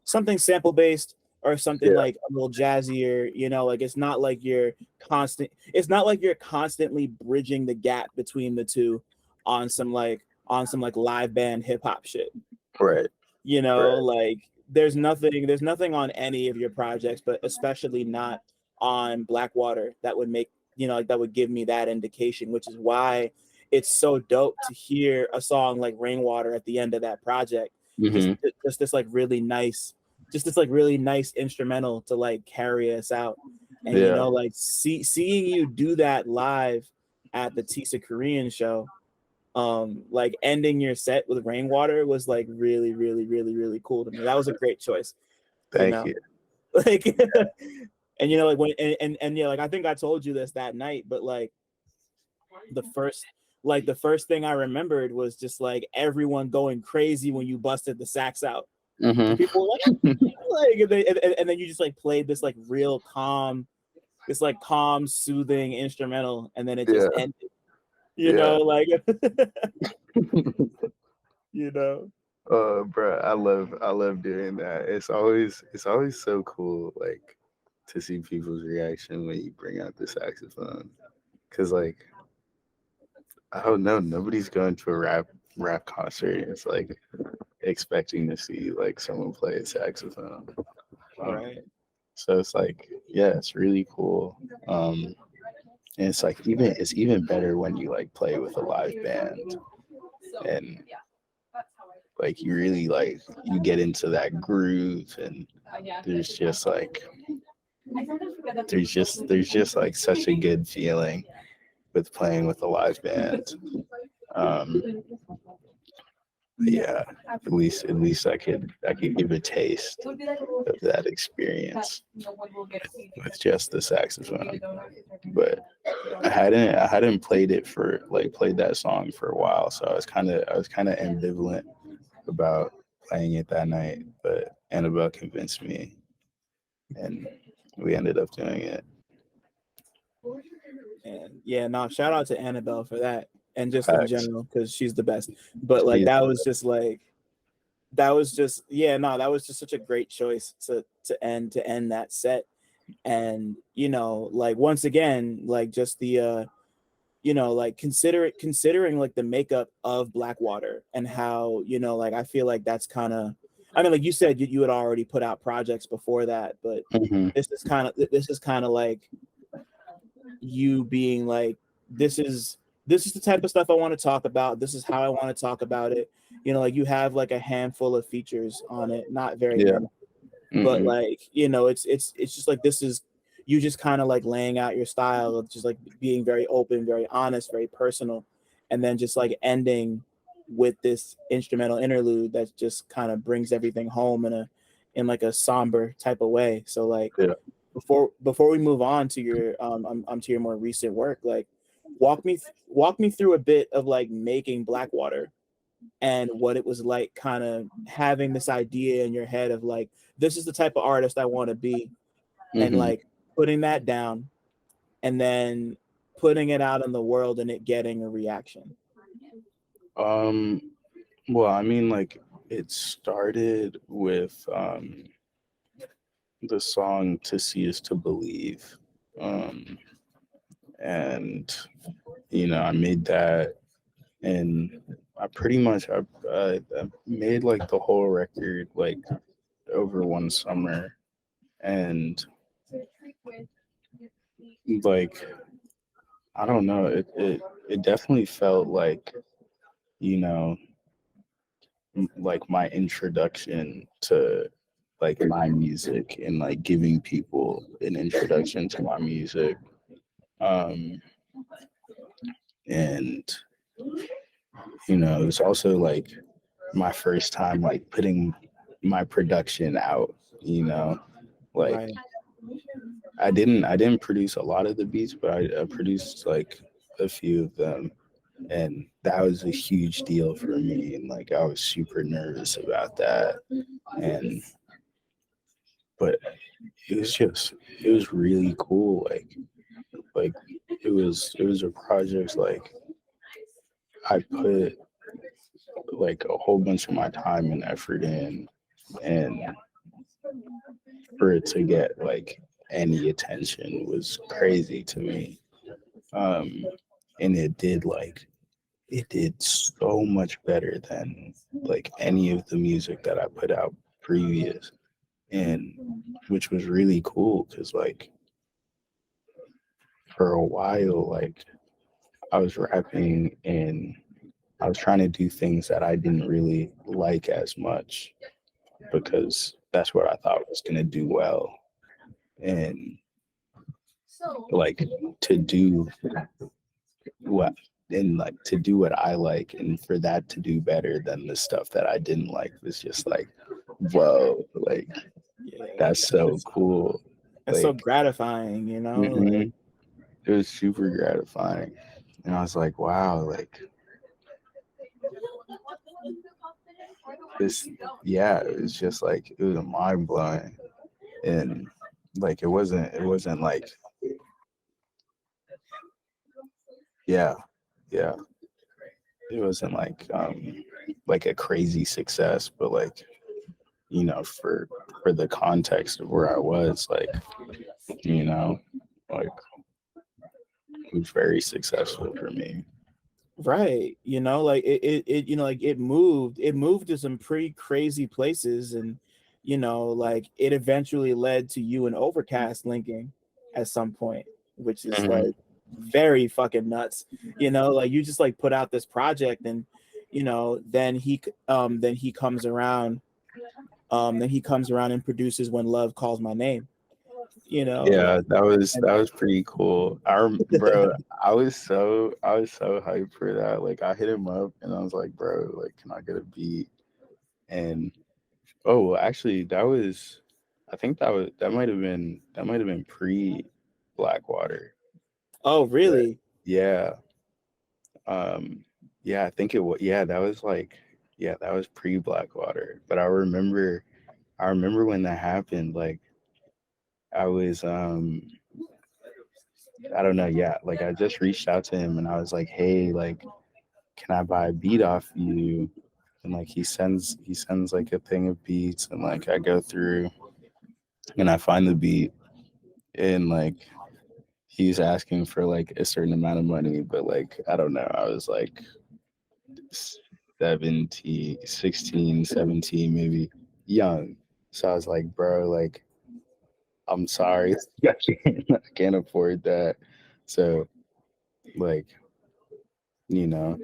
something sample based or something Yeah, like a little jazzier, you know, like it's not like you're constantly bridging the gap between the two on some like live band hip hop shit. right, You know, right. like there's nothing on any of your projects, but especially not on Blackwater that would make, you know, like that would give me that indication, which is why it's so dope to hear a song like Rainwater at the end of that project. Just Mm-hmm. just this like really nice, just this like really nice instrumental to like carry us out. And you Yeah, know, like seeing you do that live at the Tisa Korean show, like ending your set with Rainwater was like really really really really cool to me. That was a great choice, you thank know. you. Like and you know like when and yeah, like I think I told you this that night, but the first the first thing I remembered was just like everyone going crazy when you busted the sax out, and Mm-hmm. people were like and then you just like played this like real calm, this like calm soothing instrumental, and then it just Yeah, ended, you yeah. know, like you know. Bro, I love doing that. It's always so cool, like to see people's reaction when you bring out the saxophone. Cause like I don't know, nobody's going to a rap concert. It's like expecting to see like someone play a saxophone. Um, Right. so it's like, yeah, it's really cool. And it's like it's even better when you like play with a live band and like you really like you get into that groove and there's just like there's just like such a good feeling with playing with a live band. Um, yeah, at least I could give a taste of that experience with just the saxophone. But I hadn't played it for like played that song for a while, so I was kind of ambivalent about playing it that night. But Annabelle convinced me, and we ended up doing it. And yeah, no, shout out to Annabelle for that, and just in Facts. general, because she's the best. But like She's that was just like that was just yeah, no, that was just such a great choice to end that set. And you know, like once again, like just the you know, like considering like the makeup of Blackwater and how, you know, like I feel like that's kind of, I mean, like you said, you had already put out projects before that, but hmm this is kind of like you being like, this is this is the type of stuff I want to talk about. This is how I want to talk about it. You know, like you have like a handful of features on it, not very Yeah. many, but hmm like, you know, it's just like this is you just kind of like laying out your style of just like being very open, very honest, very personal, and then just like ending with this instrumental interlude that just kind of brings everything home in like a somber type of way. So like Yeah. before we move on to your to your more recent work, like walk me through a bit of like making Blackwater and what it was like kind of having this idea in your head of like, this is the type of artist I want to be, and hmm like putting that down and then putting it out in the world and it getting a reaction. Well, I mean, like it started with the song "To See Is to Believe," um, and I made that, and I made like the whole record like over one summer, and like I don't know, it definitely felt like you know like my introduction to like my music and like giving people an introduction to my music. Um, and it's also like my first time like putting my production out, like Right. I didn't produce a lot of the beats, but I produced like a few of them, and that was a huge deal for me, and like I was super nervous about that. And but it was really cool, like it was a project like I put like a whole bunch of my time and effort in, and for it to get like any attention was crazy to me. um and it did so much better than like any of the music that I put out previous, and which was really cool because like for a while like I was rapping and I was trying to do things that I didn't really like as much because that's what I thought was going to do well. And like to do what to do what I like and for that to do better than the stuff that I didn't like was just like, whoa, like Yeah. that's so cool. It's so Like, gratifying, like it was super gratifying. And I was like, wow, like this, yeah, it was just like, it was mind blowing. And like, it wasn't like, yeah, yeah, it wasn't like a crazy success, but like, for the context of where I was, like, you know, like it was very successful for me. right, like like it moved to some pretty crazy places, and like it eventually led to you and Overcast linking at some point, which is Hmm. like very fucking nuts. Like you just like put out this project, and then he comes around, and produces When Love Calls My Name, Yeah, and that was pretty cool. Bro, I was so hyped for that. Like I hit him up and I was like, bro, like can I get a beat? And oh, well, actually, I think that might have been pre Blackwater. oh Yeah. really? Yeah. Um, yeah, I think it was. Yeah, that was like, yeah, that was pre Blackwater. But I remember when that happened. Like, I was, I don't know. Yeah, like I just reached out to him and I was like, hey, like, can I buy a beat off you? And like he sends like a thing of beats, and like I go through and I find the beat, and like he's asking for like a certain amount of money, but like I don't know. I was like 17, 16, 17, maybe young. So I was like, bro, like, I'm sorry. I can't afford that. So like,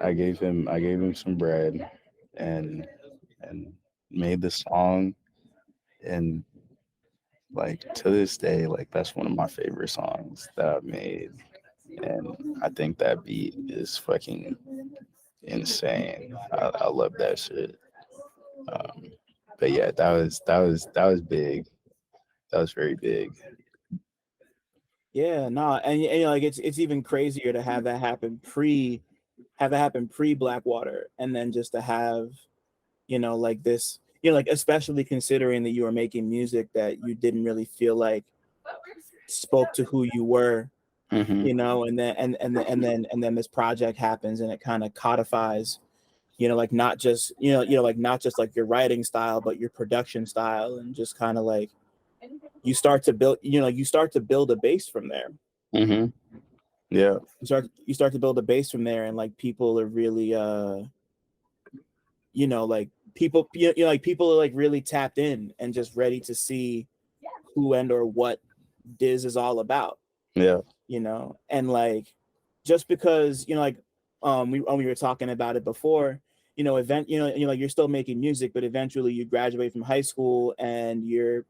I gave him some bread and and made the song, and like to this day, like that's one of my favorite songs that I've made. And I think that beat is fucking insane. I love that shit. Um, but yeah, that was big. That was very big. Yeah, no, and like it's even crazier to have that happen pre Blackwater, and then just to have like this, like especially considering that you were making music that you didn't really feel like spoke to who you were, Hmm. and then this project happens and it kind of codifies like not just not just like your writing style, but your production style, and just kind of like you start to build a base from there. Mm-hmm. Yeah. You start to build a base from there, and like people are really like people like people are like really tapped in and just ready to see who and or what DiZ is all about. Yeah. And like just because like we were talking about it before, like you're still making music, but eventually you graduate from high school and you're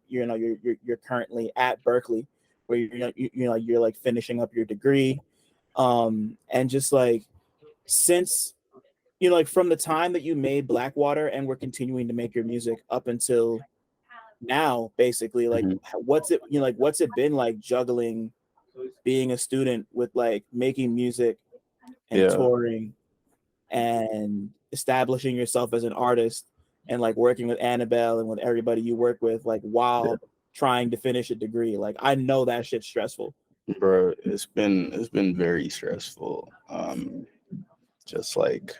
currently at Berklee, where you're like finishing up your degree, and just like since like from the time that you made Blackwater and we're continuing to make your music up until now, basically, like Mm-hmm. what's it been like juggling being a student with like making music and Yeah. touring and establishing yourself as an artist, and like working with Annabelle and with everybody you work with, like while trying to finish a degree? Like I know that shit's stressful. Bro, it's been very stressful. Just like,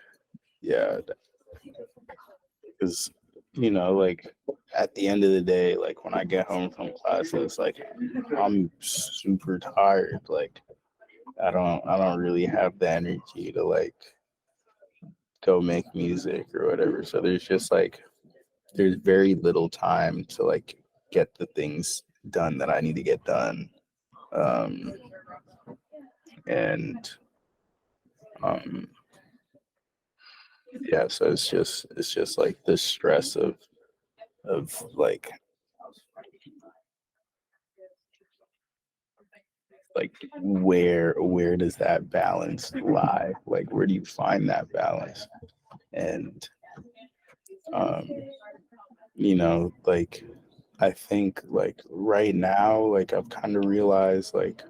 yeah, because like at the end of the day, like when I get home from classes, like I'm super tired. Like I don't really have the energy to like go make music or whatever. So there's very little time to like get the things done that I need to get done. Um and um yeah, so it's just like the stress of like where does that balance lie? Like where do you find that balance? And um like I think like right now, like I've kind of realized like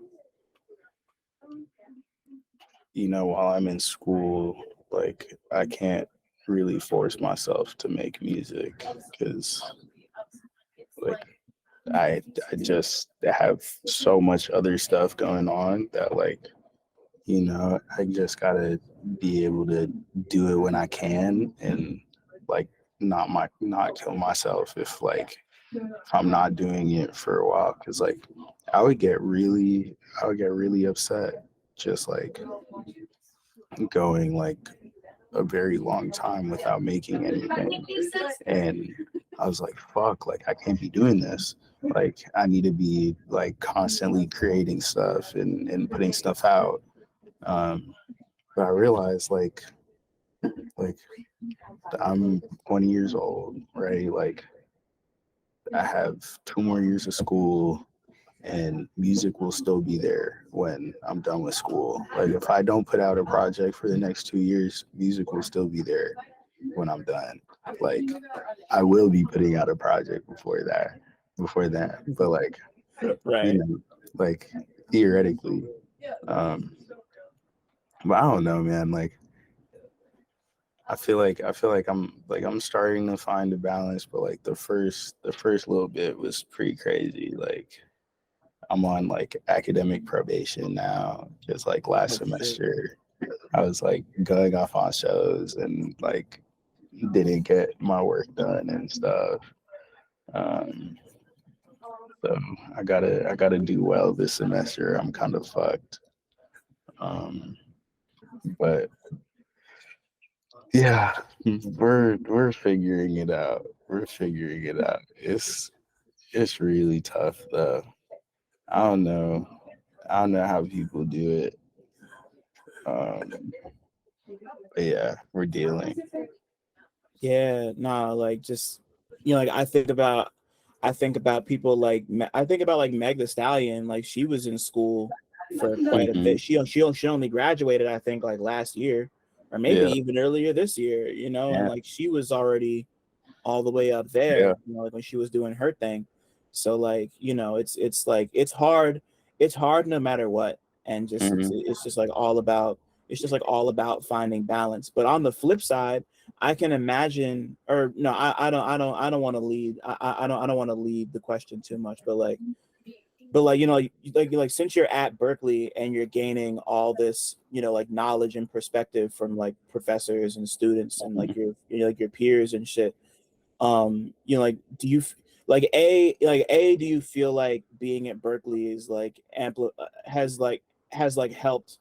while I'm in school, like I can't really force myself to make music because like I just have so much other stuff going on that like I just gotta be able to do it when I can, and like not kill myself if I'm not doing it for a while, because like I would get really upset just like going like a very long time without making anything. And I was like, fuck, like I can't be doing this. Like I need to be like constantly creating stuff and putting stuff out. But I realized like I'm 20 years old, right? Like I have 2 more years of school, and music will still be there when I'm done with school. Like if I don't put out a project for the next 2 years, music will still be there when I'm done. Like I will be putting out a project before that. But like, Right. like theoretically. Um, but I don't know, man. Like I feel like I'm starting to find a balance, but like the first little bit was pretty crazy. Like I'm on like academic probation now. Just like last Oh shit. semester, I was like going off on shows and like didn't get my work done and stuff. Um, so I gotta do well this semester. I'm kind of fucked. Um, but yeah, we're figuring it out. We're figuring it out. It's really tough though. I don't know. I don't know how people do it. Um, but yeah, we're dealing. Yeah, nah, like just like I think about people like I think about like Meg the Stallion. Like she was in school for quite a Hmm. bit. She only graduated, I think, like last year, or maybe Yeah, even earlier this year. And yeah, like she was already all the way up yeah. there. Like when she was doing her thing. So like it's like it's hard no matter what, and just Hmm. it's just like all about finding balance. But on the flip side, I can imagine, or no, I don't want to lead. I don't want to lead the question too much, but like but like, you know, like since you're at Berklee and you're gaining all this, you know, like knowledge and perspective from like professors and students and like your, you know, like your peers and shit, you know, like do you do you feel like being at Berklee is like has like helped,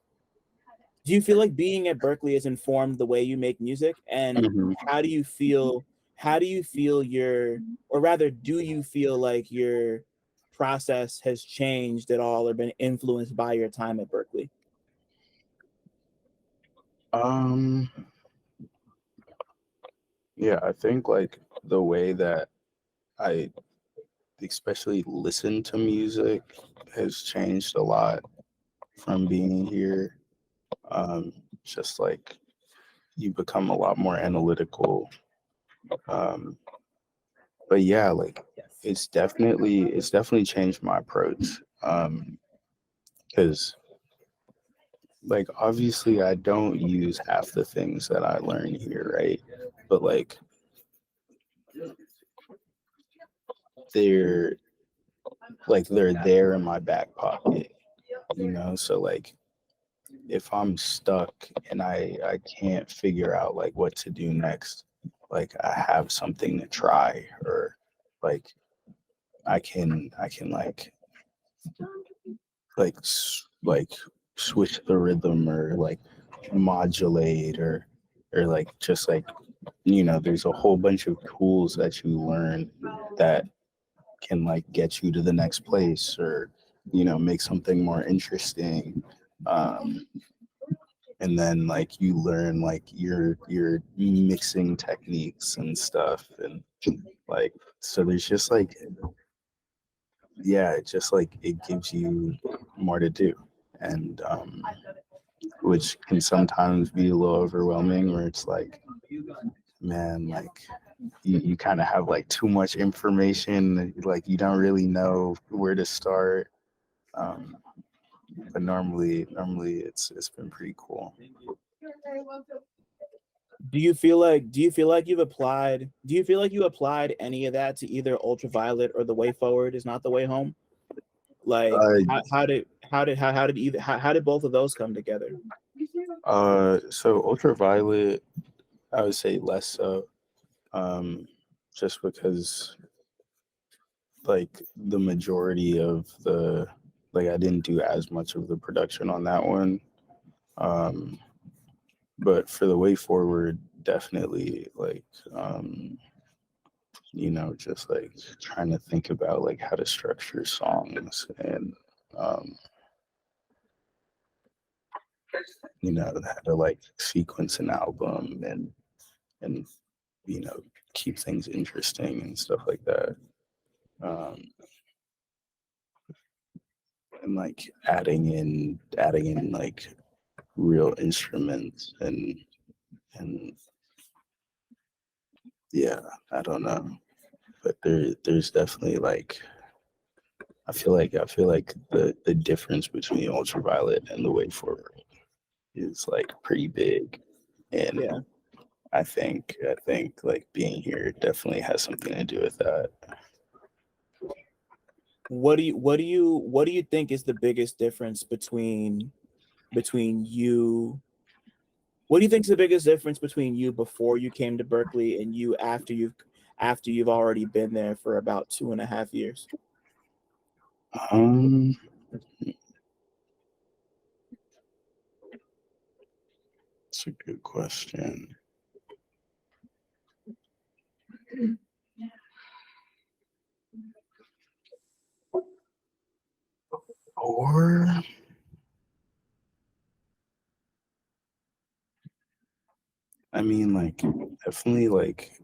do you feel like being at Berklee has informed the way you make music? And Mhm. how do you feel, your, or rather, do you feel like your process has changed at all or been influenced by your time at Berklee? Um, yeah, I think like the way that I especially listen to music has changed a lot from being here. Just like you become a lot more analytical. Um, but yeah, like it's definitely changed my approach. Because like obviously I don't use half the things that I learn here, right? But like they're they're there in my back pocket, you know? So like if I'm stuck and I can't figure out like what to do next, like I have something to try, or like I can like switch the rhythm, or like modulate, or like just like, you know, there's a whole bunch of tools that you learn that can like get you to the next place, or, you know, make something more interesting. um and then like you learn like your mixing techniques and stuff, and like so there's just like, yeah, it just like it gives you more to do. And which can sometimes be a little overwhelming, where it's like, man, like you kind of have like too much information, like you don't really know where to start. um but normally it's been pretty cool. Do you feel like you applied any of that to either Ultraviolet or The Way Forward Is Not the Way Home? Like uh how did both of those come together? so ultraviolet, I would say less so. Just because like the majority of the, like I didn't do as much of the production on that one. um but for the way forward, definitely like, you know, just like trying to think about like how to structure songs, and um you know, how to like sequence an album, and you know, keep things interesting and stuff like that. um and like adding in like real instruments, and yeah, I don't know, but there's definitely like, I feel like the difference between ultraviolet and the way forward is like pretty big. And Yeah. I think like being here definitely has something to do with that. What do you think is the biggest difference between you? What do you think is the biggest difference between you before you came to Berklee and you after you've already been there for about 2.5 years? um it's a good question. Or I mean, like definitely like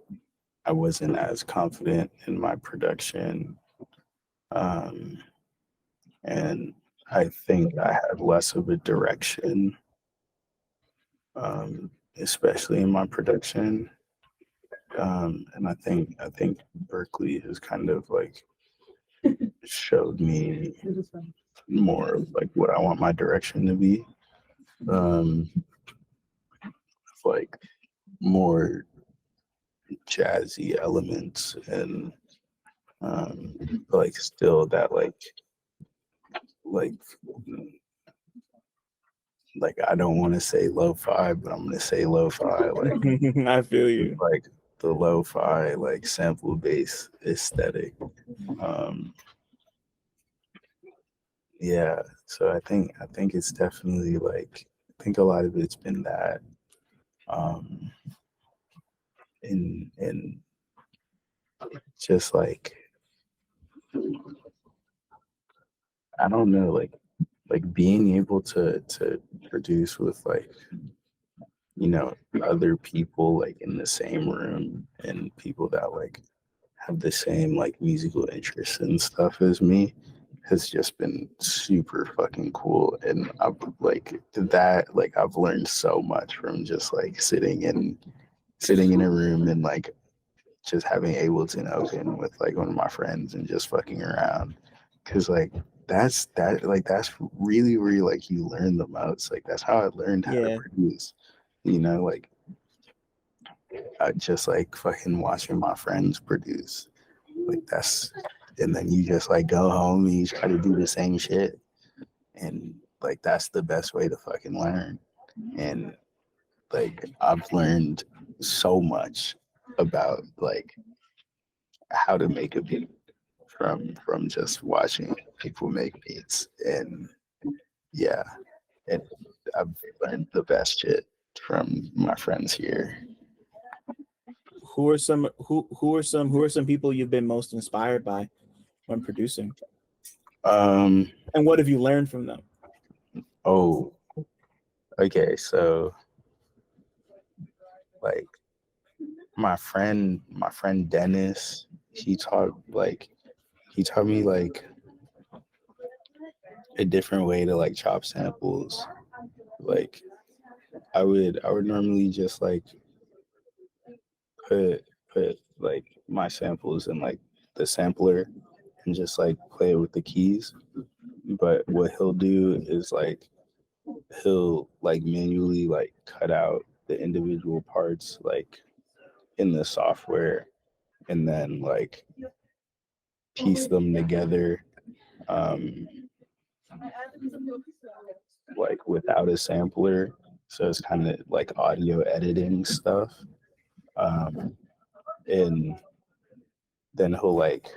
I wasn't as confident in my production. um and I think I had less of a direction, especially in my production. And I think Berklee has kind of like showed me more of like what I want my direction to be. Um, like more jazzy elements, and like still that like like I don't want to say lo-fi, but I'm gonna say lo-fi. Like I feel you. like the lo-fi like sample based aesthetic. Yeah, so I think it's definitely like I think a lot of it's been that. And just like I don't know, like being able to produce with like other people like in the same room and people that like have the same like musical interests and stuff as me has just been super fucking cool. And I've like that like I've learned so much from just like sitting in a room and like just having Ableton open with like one of my friends and just fucking around. Cause like that's really where like you learn the most. Like that's how I learned how to produce. Like I just like fucking watching my friends produce. Like that's and then you just like go home and you try to do the same shit. And like that's the best way to fucking learn. And like I've learned so much about like how to make a beat from just watching people make beats. And yeah, and I've learned the best shit from my friends here. Who are some people you've been most inspired by when producing? And what have you learned from them? Oh, okay, so like my friend Dennis, he taught me like a different way to like chop samples. Like I would normally just like put like my samples in like the sampler and just like play it with the keys. But what he'll do is like he'll like manually like cut out the individual parts like in the software and then like piece them together like without a sampler. So it's kind of like audio editing stuff. And then he'll like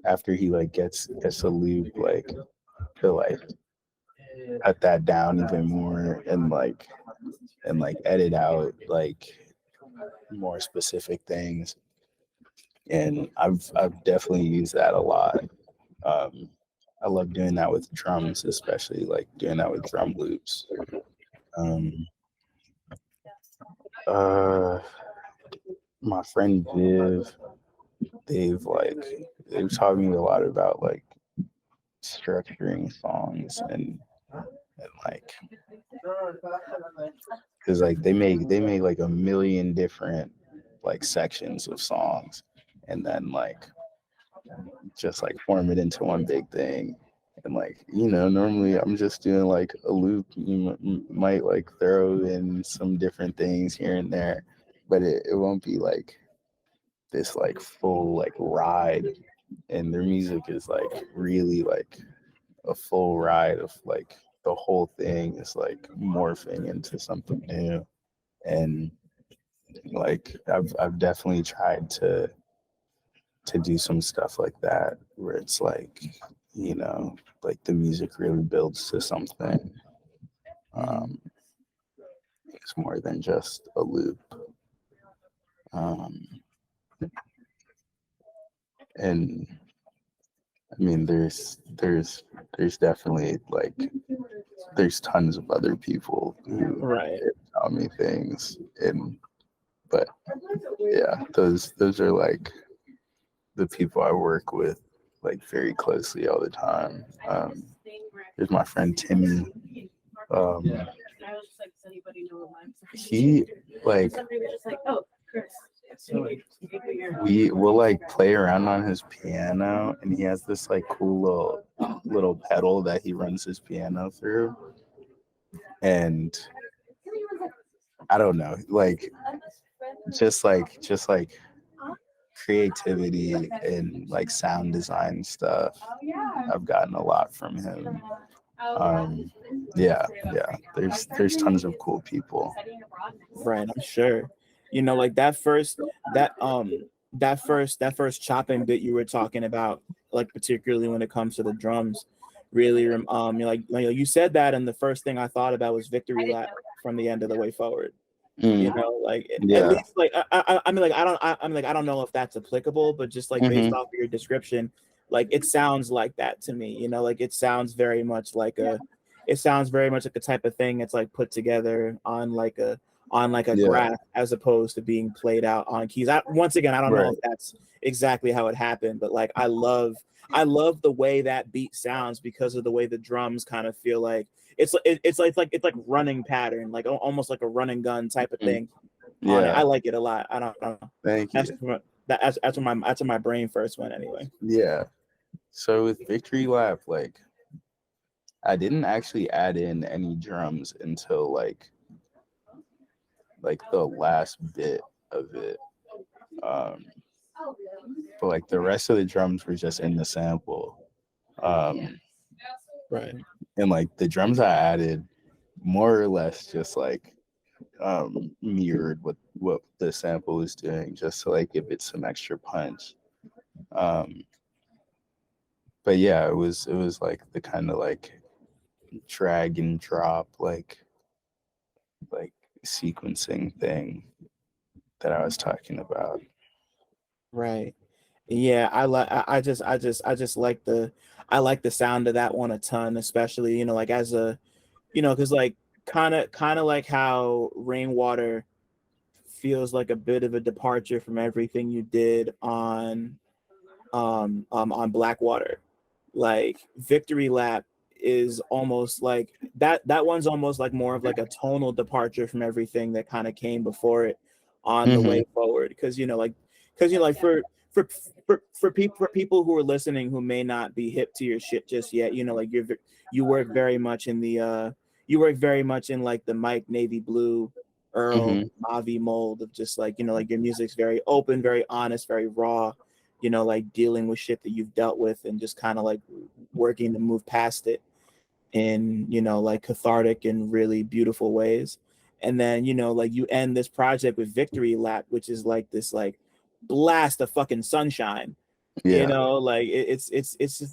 after he like gets a loop, like he'll like cut that down even more and like edit out like more specific things. And I've definitely used that a lot. I love doing that with drums, especially like doing that with drum loops. My friend Viv, they've taught me a lot about like structuring songs and like because like they make like a million different like sections of songs and then like just like form it into one big thing. And like normally I'm just doing like a loop. You might like throw in some different things here and there, but it won't be like this like full like ride. And their music is like really like a full ride of like the whole thing is like morphing into something new. And like I've definitely tried to do some stuff like that where it's like like the music really builds to something. It's more than just a loop. And I mean there's definitely like there's tons of other people who tell me things. And but yeah, those are like the people I work with like very closely all the time. There's my friend Timmy. He like we will like play around on his piano, and he has this like cool little pedal that he runs his piano through. And I don't know, like just like creativity and like sound design stuff I've gotten a lot from him. Yeah. There's tons of cool people. Right, I'm sure. Like that first chopping bit you were talking about, like particularly when it comes to the drums, really you said that, and the first thing I thought about was Victory Lap from The End of the Way Forward. Like at Yeah. least like I mean like I don't know if that's applicable, but just like based off of your description, like it sounds like that to me. Like it sounds very much like the type of thing that's like put together on like a graph as opposed to being played out on keys. Once again, I don't know if that's exactly how it happened, but like I love the way that beat sounds because of the way the drums kind of feel like it's like running pattern, like almost like a run and gun type of thing on it. I like it a lot. I don't know. Thank you. That's where my brain first went anyway. Yeah. So with Victory Lap, like I didn't actually add in any drums until like the last bit of it. But like the rest of the drums were just in the sample. Right. And like the drums I added more or less just like mirrored what the sample is doing, just to like give it some extra punch. But yeah, it was like the kind of like drag and drop like sequencing thing that I was talking about. Right. Yeah, I just like the sound of that one a ton, especially, like as a, because like kind of like how Rainwater feels like a bit of a departure from everything you did on Blackwater. Like Victory Lap is almost like that one's almost like more of like a tonal departure from everything that kind of came before it on the way forward, because like for people who are listening who may not be hip to your shit just yet, like you work very much in like the Mike Navy Blue Earl Mavi mold of just like, like your music's very open, very honest, very raw, like dealing with shit that you've dealt with and just kind of like working to move past it in, like cathartic and really beautiful ways. And then, like you end this project with Victory Lap, which is like this like blast of fucking sunshine. Like it's just it's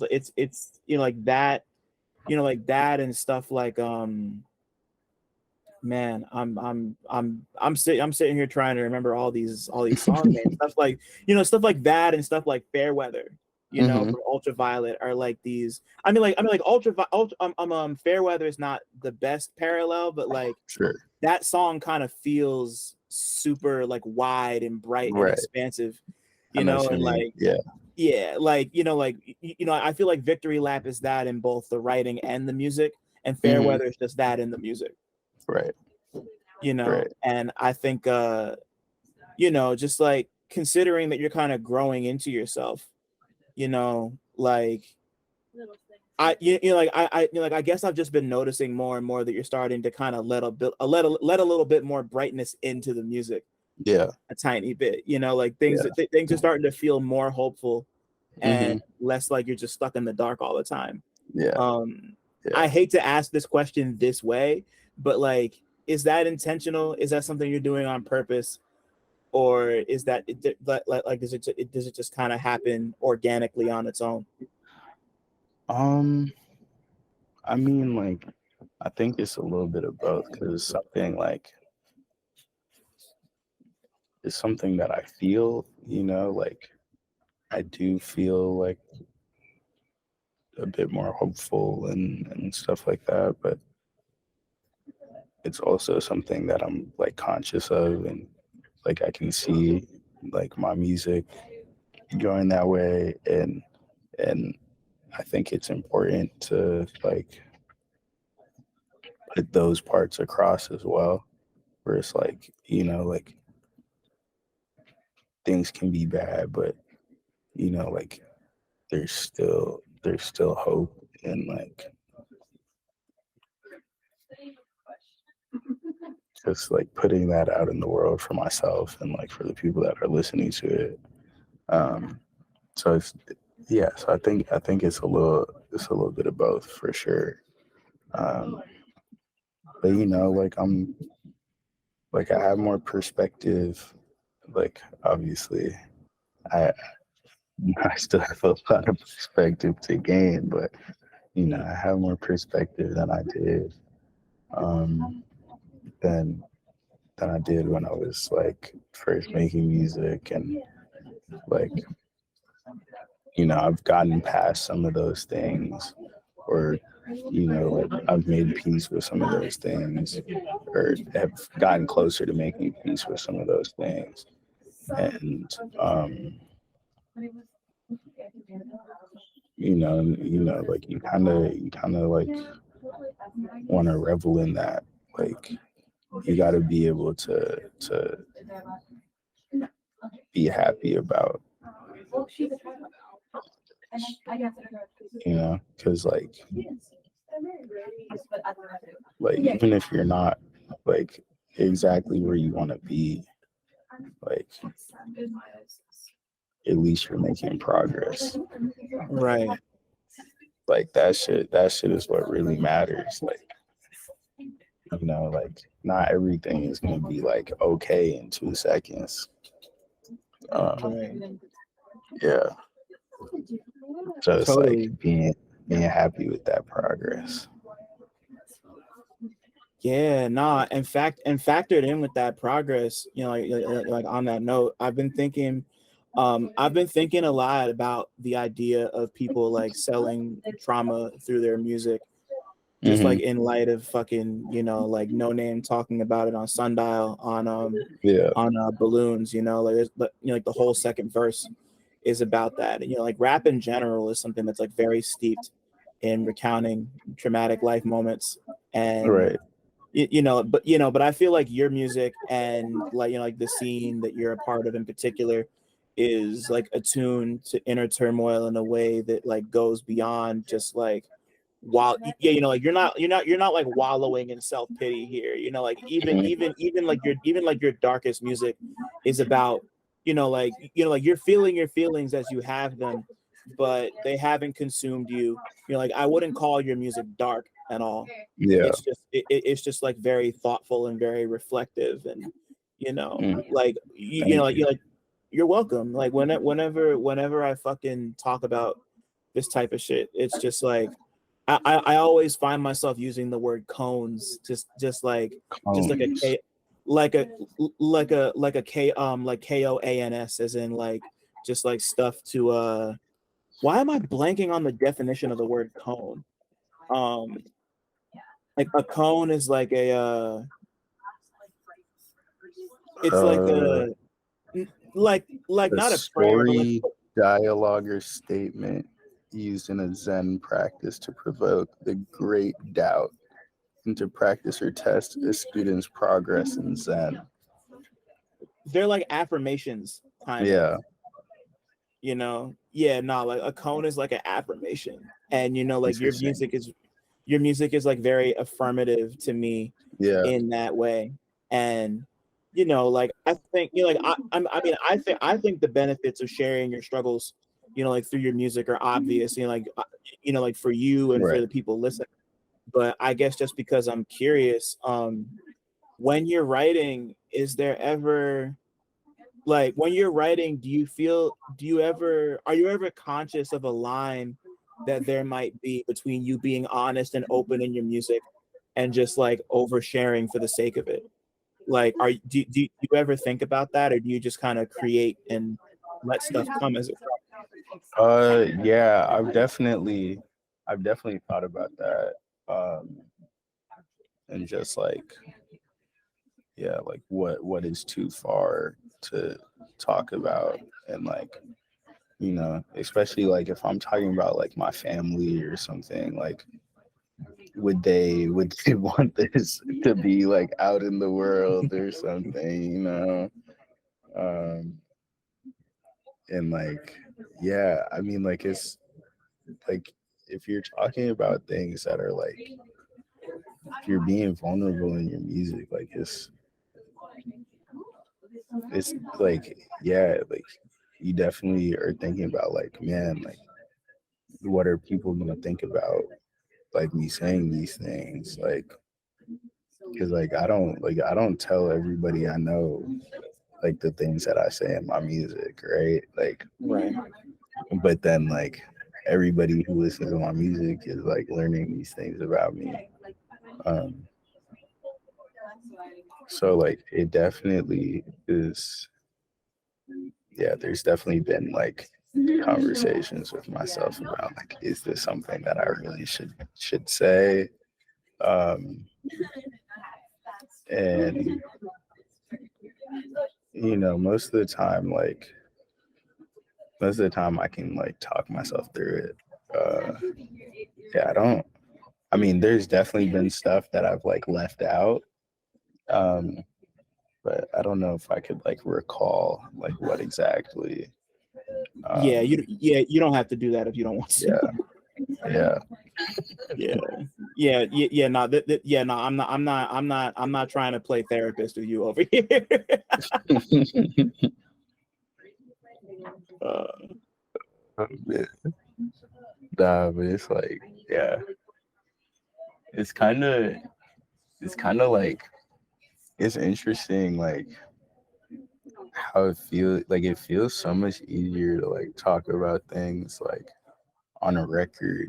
like that, like that and stuff like man, I'm sitting here trying to remember all these song names, stuff like stuff like that and stuff like Fairweather, from Ultraviolet are like these. I mean like Fairweather is not the best parallel, but like that song kind of feels super like wide and bright and expansive, and like like I feel like Victory Lap is that in both the writing and the music, and Fairweather is just that in the music. And I think just like considering that you're kind of growing into yourself, like I guess I've just been noticing more and more that you're starting to kind of let a little bit more brightness into the music, a tiny bit, like things are starting to feel more hopeful and less like you're just stuck in the dark all the time. I hate to ask this question this way, but like, is that intentional? Is that something you're doing on purpose, or is that like does it just kind of happen organically on its own? I mean, like, I think it's a little bit of both, because something like it's something that I feel, like I do feel like a bit more hopeful and stuff like that, but it's also something that I'm like conscious of, and like I can see like my music going that way, and I think it's important to like put those parts across as well, where it's like, like things can be bad, but like there's still hope, and like just like putting that out in the world for myself and like for the people that are listening to it. So Yeah, so I think it's a little bit of both for sure. But you know, like I have more perspective. Like obviously, I I still have a lot of perspective to gain, but you know, I have more perspective than I did um, than I did when I was like first making music, and like you know, I've gotten past some of those things, or you know, like I've made peace with some of those things, or have gotten closer to making peace with some of those things, and you know, like you kind of like want to revel in that, like you got to be able to be happy about, you know, because like even if you're not like exactly where you want to be, like at least you're making progress. Right. Like that shit is what really matters. Like, you know, like not everything is gonna be like okay in 2 seconds. Right. Yeah. So it's like Totally. being happy with that progress. Yeah, nah. In fact, and factored in with that progress, you know, like on that note, I've been thinking a lot about the idea of people like selling trauma through their music, just Hmm. like in light of fucking, you know, like No Name talking about it on Sundial Yeah. on balloons, you know, like you know, like the whole second verse is about that. And you know, like rap in general is something that's like very steeped in recounting traumatic life moments and Right. you know, but I feel like your music and like you know, like the scene that you're a part of in particular is like attuned to inner turmoil in a way that like goes beyond just like while yeah, you know, like you're not like wallowing in self-pity here, you know, like Mhm. even like your darkest music is about, you know, like you're feeling your feelings as you have them, but they haven't consumed you. You know, like I wouldn't call your music dark at all. Yeah. It's just like very thoughtful and very reflective, and you know, Mm. like you know, Thank like you. you're like you're welcome. Like whenever I fucking talk about this type of shit, it's just like I always find myself using the word cones, just like a Clones. k like a k like KOANS, as in like just like stuff to why am I blanking on the definition of the word cone? Um like a cone is like a it's like Uh, a like a not a prayer, but like story, dialogue, or statement used in a Zen practice to provoke the great doubt and to practice or test a student's progress in Zen. they're like affirmations kind of, Yeah. you know. Yeah, no, like a cone is like an affirmation, and you know, like Interesting. your music is like very affirmative to me Yeah. in that way. And you know, like I think, you know, like I mean, I think the benefits of sharing your struggles, you know, like through your music are obvious, you know, like you know, like for you and for Right. the people listening. But I guess just because I'm curious, when you're writing, is there ever like when you're writing, do you ever are you ever conscious of a line that there might be between you being honest and open in your music and just like oversharing for the sake of it? Like do you ever think about that, or do you just kind of create and let stuff come as it Yeah, I've definitely thought about that. And just like, yeah, like what is too far to talk about, and like, you know, especially like if I'm talking about like my family or something, like would they want this to be like out in the world or something, you know? Um and like, yeah, I mean, like it's like if you're talking about things that are like, if you're being vulnerable in your music, like it's like, yeah, like you definitely are thinking about like, man, like what are people gonna think about like me saying these things? Like, because like I don't tell everybody I know like the things that I say in my music, right? Like, Right. but then like everybody who listens to my music is like learning these things about me. Um, so like it definitely is. Yeah, there's definitely been like conversations with myself about like, is this something that I really should say? Um, and you know, most of the time I can like talk myself through it. Yeah, I mean, there's definitely been stuff that I've like left out. Um, but I don't know if I could like recall like what exactly. You don't have to do that if you don't want to. Yeah. No, no, I'm not trying to play therapist with you over here. Nah, but it's like, yeah, it's kind of like, it's interesting, like how it feels so much easier to like talk about things like on a record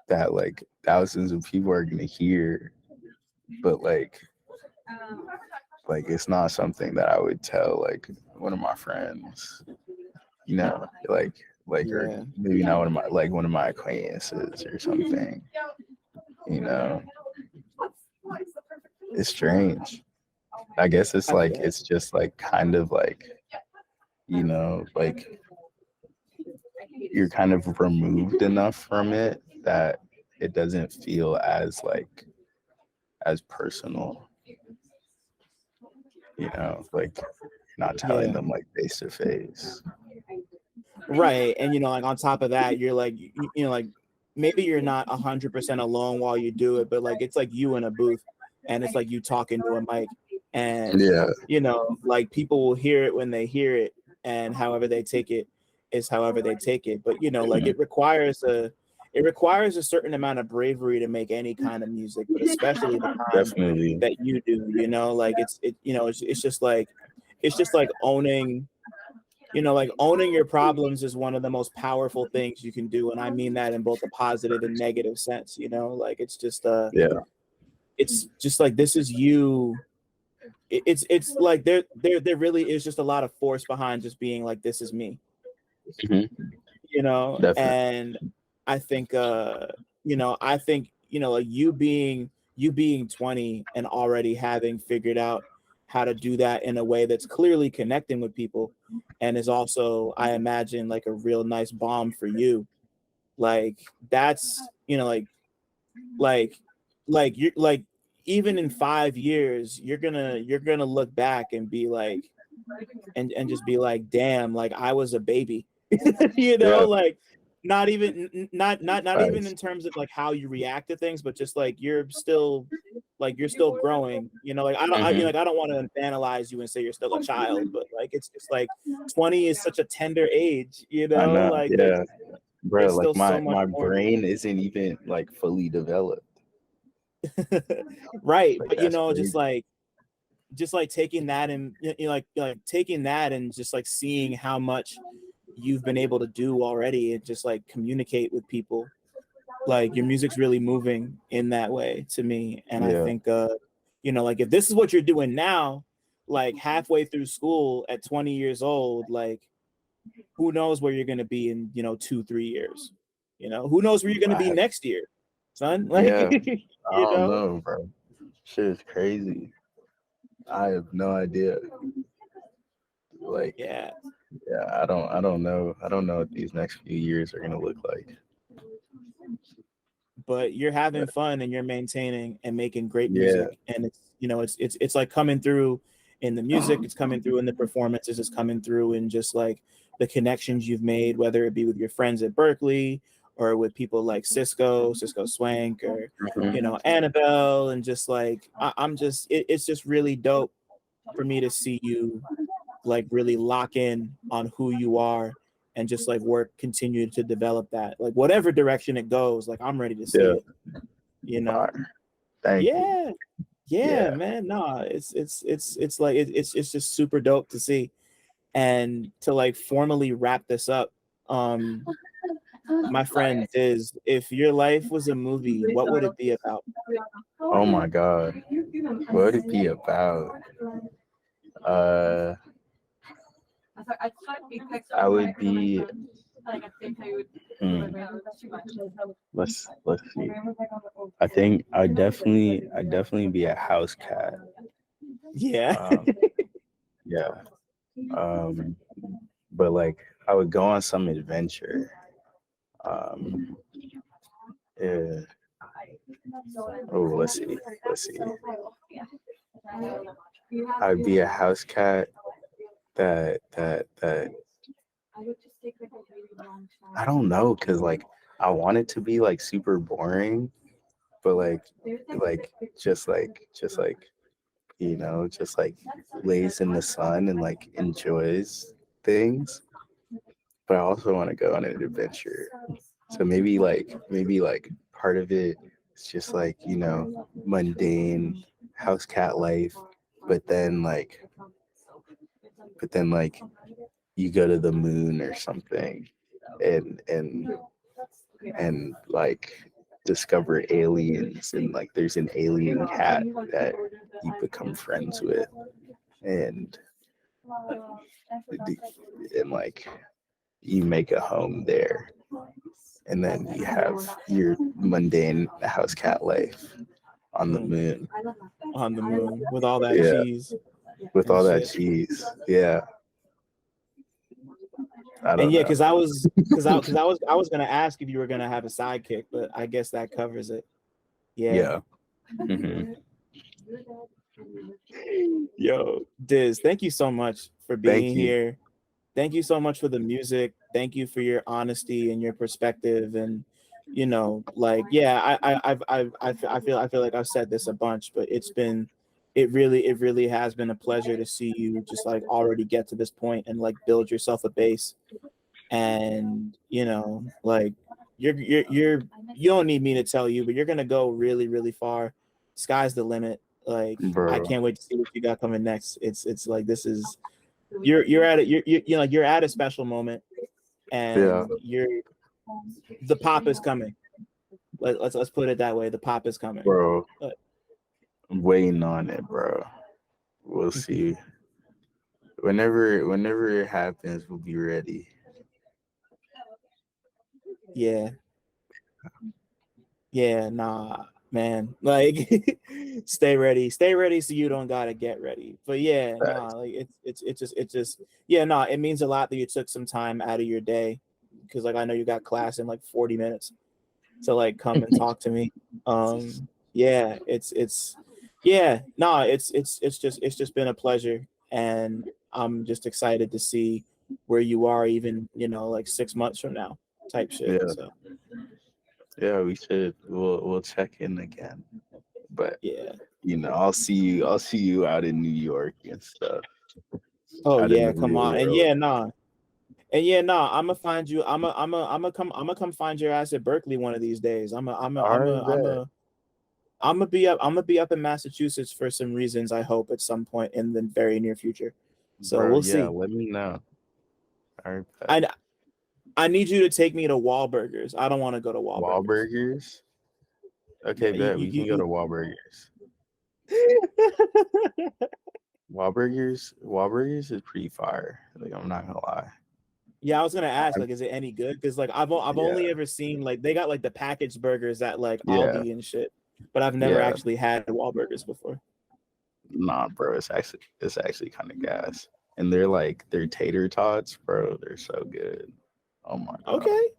that like thousands of people are gonna hear, but like it's not something that I would tell like one of my friends, you know, or Yeah. maybe not one of my acquaintances or something, you know. It's strange. I guess it's like it's just like kind of like, you know, like you're kind of removed enough from it that it doesn't feel as like as personal, you know, like not telling them like face to face. Right. And like on top of that, you're like like maybe you're not 100% alone while you do it, but like it's like you in a booth and it's like you talking to a mic, and like people will hear it when they hear it, and however they take it is however they take it. But like it requires a certain amount of bravery to make any kind of music, but especially the kind Definitely. that you do, like it's just like owning, like owning your problems is one of the most powerful things you can do. And I mean that in both a positive and negative sense, like it's just like, this is you. It's like there really is just a lot of force behind just being like, this is me. Definitely. And I think like you being 20 and already having figured out how to do that in a way that's clearly connecting with people, and is also, I imagine, like a real nice bomb for you. Like that's like you're like, even in 5 years you're gonna look back and be like, and just be like, damn, like I was a baby. Like not even even in terms of like how you react to things, but just like you're still growing, like I don't like I don't want to analyze you and say you're still a child, but like it's just like 20 is such a tender age, I know. like Bro, there's like still so much my more. brain isn't even like fully developed. Right. Like, But that's crazy. just like taking that and like taking that and just like seeing how much you've been able to do already, and just like communicate with people, like your music's really moving in that way to me. And I think like if this is what you're doing now, like halfway through school at 20 years old, like who knows where you're going to be in 2-3 years, who knows where you're going to be next year, son. Like I don't know, bro. Shit is crazy. I have no idea. Like, I don't know. I don't know what these next few years are gonna look like. But you're having fun and you're maintaining and making great music, and it's like coming through in the music, it's coming through in the performances, it's coming through in just like the connections you've made, whether it be with your friends at Berklee or with people like Cisco Swank, or Annabelle, and just like I'm just it's just really dope for me to see you like really lock in on who you are and just like continue to develop that, like whatever direction it goes, like I'm ready to see it, you know. Thank you. Yeah. Man, nah, it's like it's just super dope to see. And to like formally wrap this up, my friend DiZ, if your life was a movie, what would it be about? Oh my God, what would it be about? I would be. Let's see. I think I'd definitely be a house cat. Yeah. Yeah. But like I would go on some adventure. Yeah. Oh, let's see. I'd be a house cat that I don't know, cause like I want it to be like super boring, but like just like you know, just like lays in the sun and like enjoys things. But I also want to go on an adventure. So maybe like part of it is just like, you know, mundane house cat life, but then like you go to the moon or something and like discover aliens, and like there's an alien cat that you become friends with, and like you make a home there, and then you have your mundane house cat life on the moon. On the moon with all that cheese. With all that cheese. Yeah. And yeah, because I was gonna ask if you were gonna have a sidekick, but I guess that covers it. Yeah. Mm-hmm. Yo, DiZ, thank you so much for being here. Thank you so much for the music. Thank you for your honesty and your perspective. And you know, like, yeah, I feel like I've said this a bunch, but it really has been a pleasure to see you just like already get to this point and like build yourself a base. And you know, like you don't need me to tell you, but you're gonna go really, really far. Sky's the limit. Like, bro, I can't wait to see what you got coming next. It's like this is you're at a special moment, and the pop is coming. Let's put it that way. The pop is coming, bro. I'm waiting on it, bro. We'll see. Whenever it happens, we'll be ready. Yeah, nah, man. Like, stay ready so you don't gotta get ready. But yeah, nah, like it's just yeah, nah, it means a lot that you took some time out of your day, because like I know you got class in like 40 minutes to like come and talk to me. Yeah, it's just been a pleasure, and I'm just excited to see where you are, even, you know, like 6 months from now type shit. Yeah. So yeah, we'll check in again. But yeah, you know, I'll see you out in New York and stuff. Oh yeah, come on. And yeah, nah. I'm gonna find you. I'm gonna come find your ass at Berklee one of these days. I'm gonna be up in Massachusetts for some reasons, I hope, at some point in the very near future. So bro, we'll see. Let me know. All right. I need you to take me to Wahlburgers. I don't want to go to Wahlburgers. Wahlburgers? Okay, bet we can go to Wahlburgers. Wahlburgers is pretty fire. Like, I'm not gonna lie. Yeah, I was gonna ask, like, is it any good? Because like I've only ever seen, like, they got like the packaged burgers at like Aldi and shit, but I've never actually had Wahlburgers before. Nah, bro, it's actually kind of gas, and they're tater tots, bro. They're so good. Oh my god. Okay.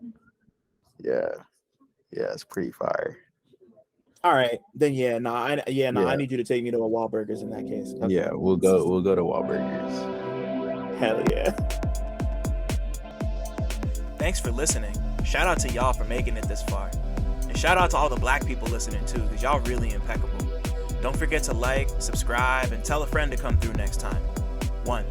Yeah, it's pretty fire. All right, then I need you to take me to a Wahlburgers in that case. Okay. Yeah, we'll go to Wahlburgers. Hell yeah. Thanks for listening. Shout out to y'all for making it this far. And shout out to all the Black people listening too, because y'all really impeccable. Don't forget to like, subscribe, and tell a friend to come through next time. 1.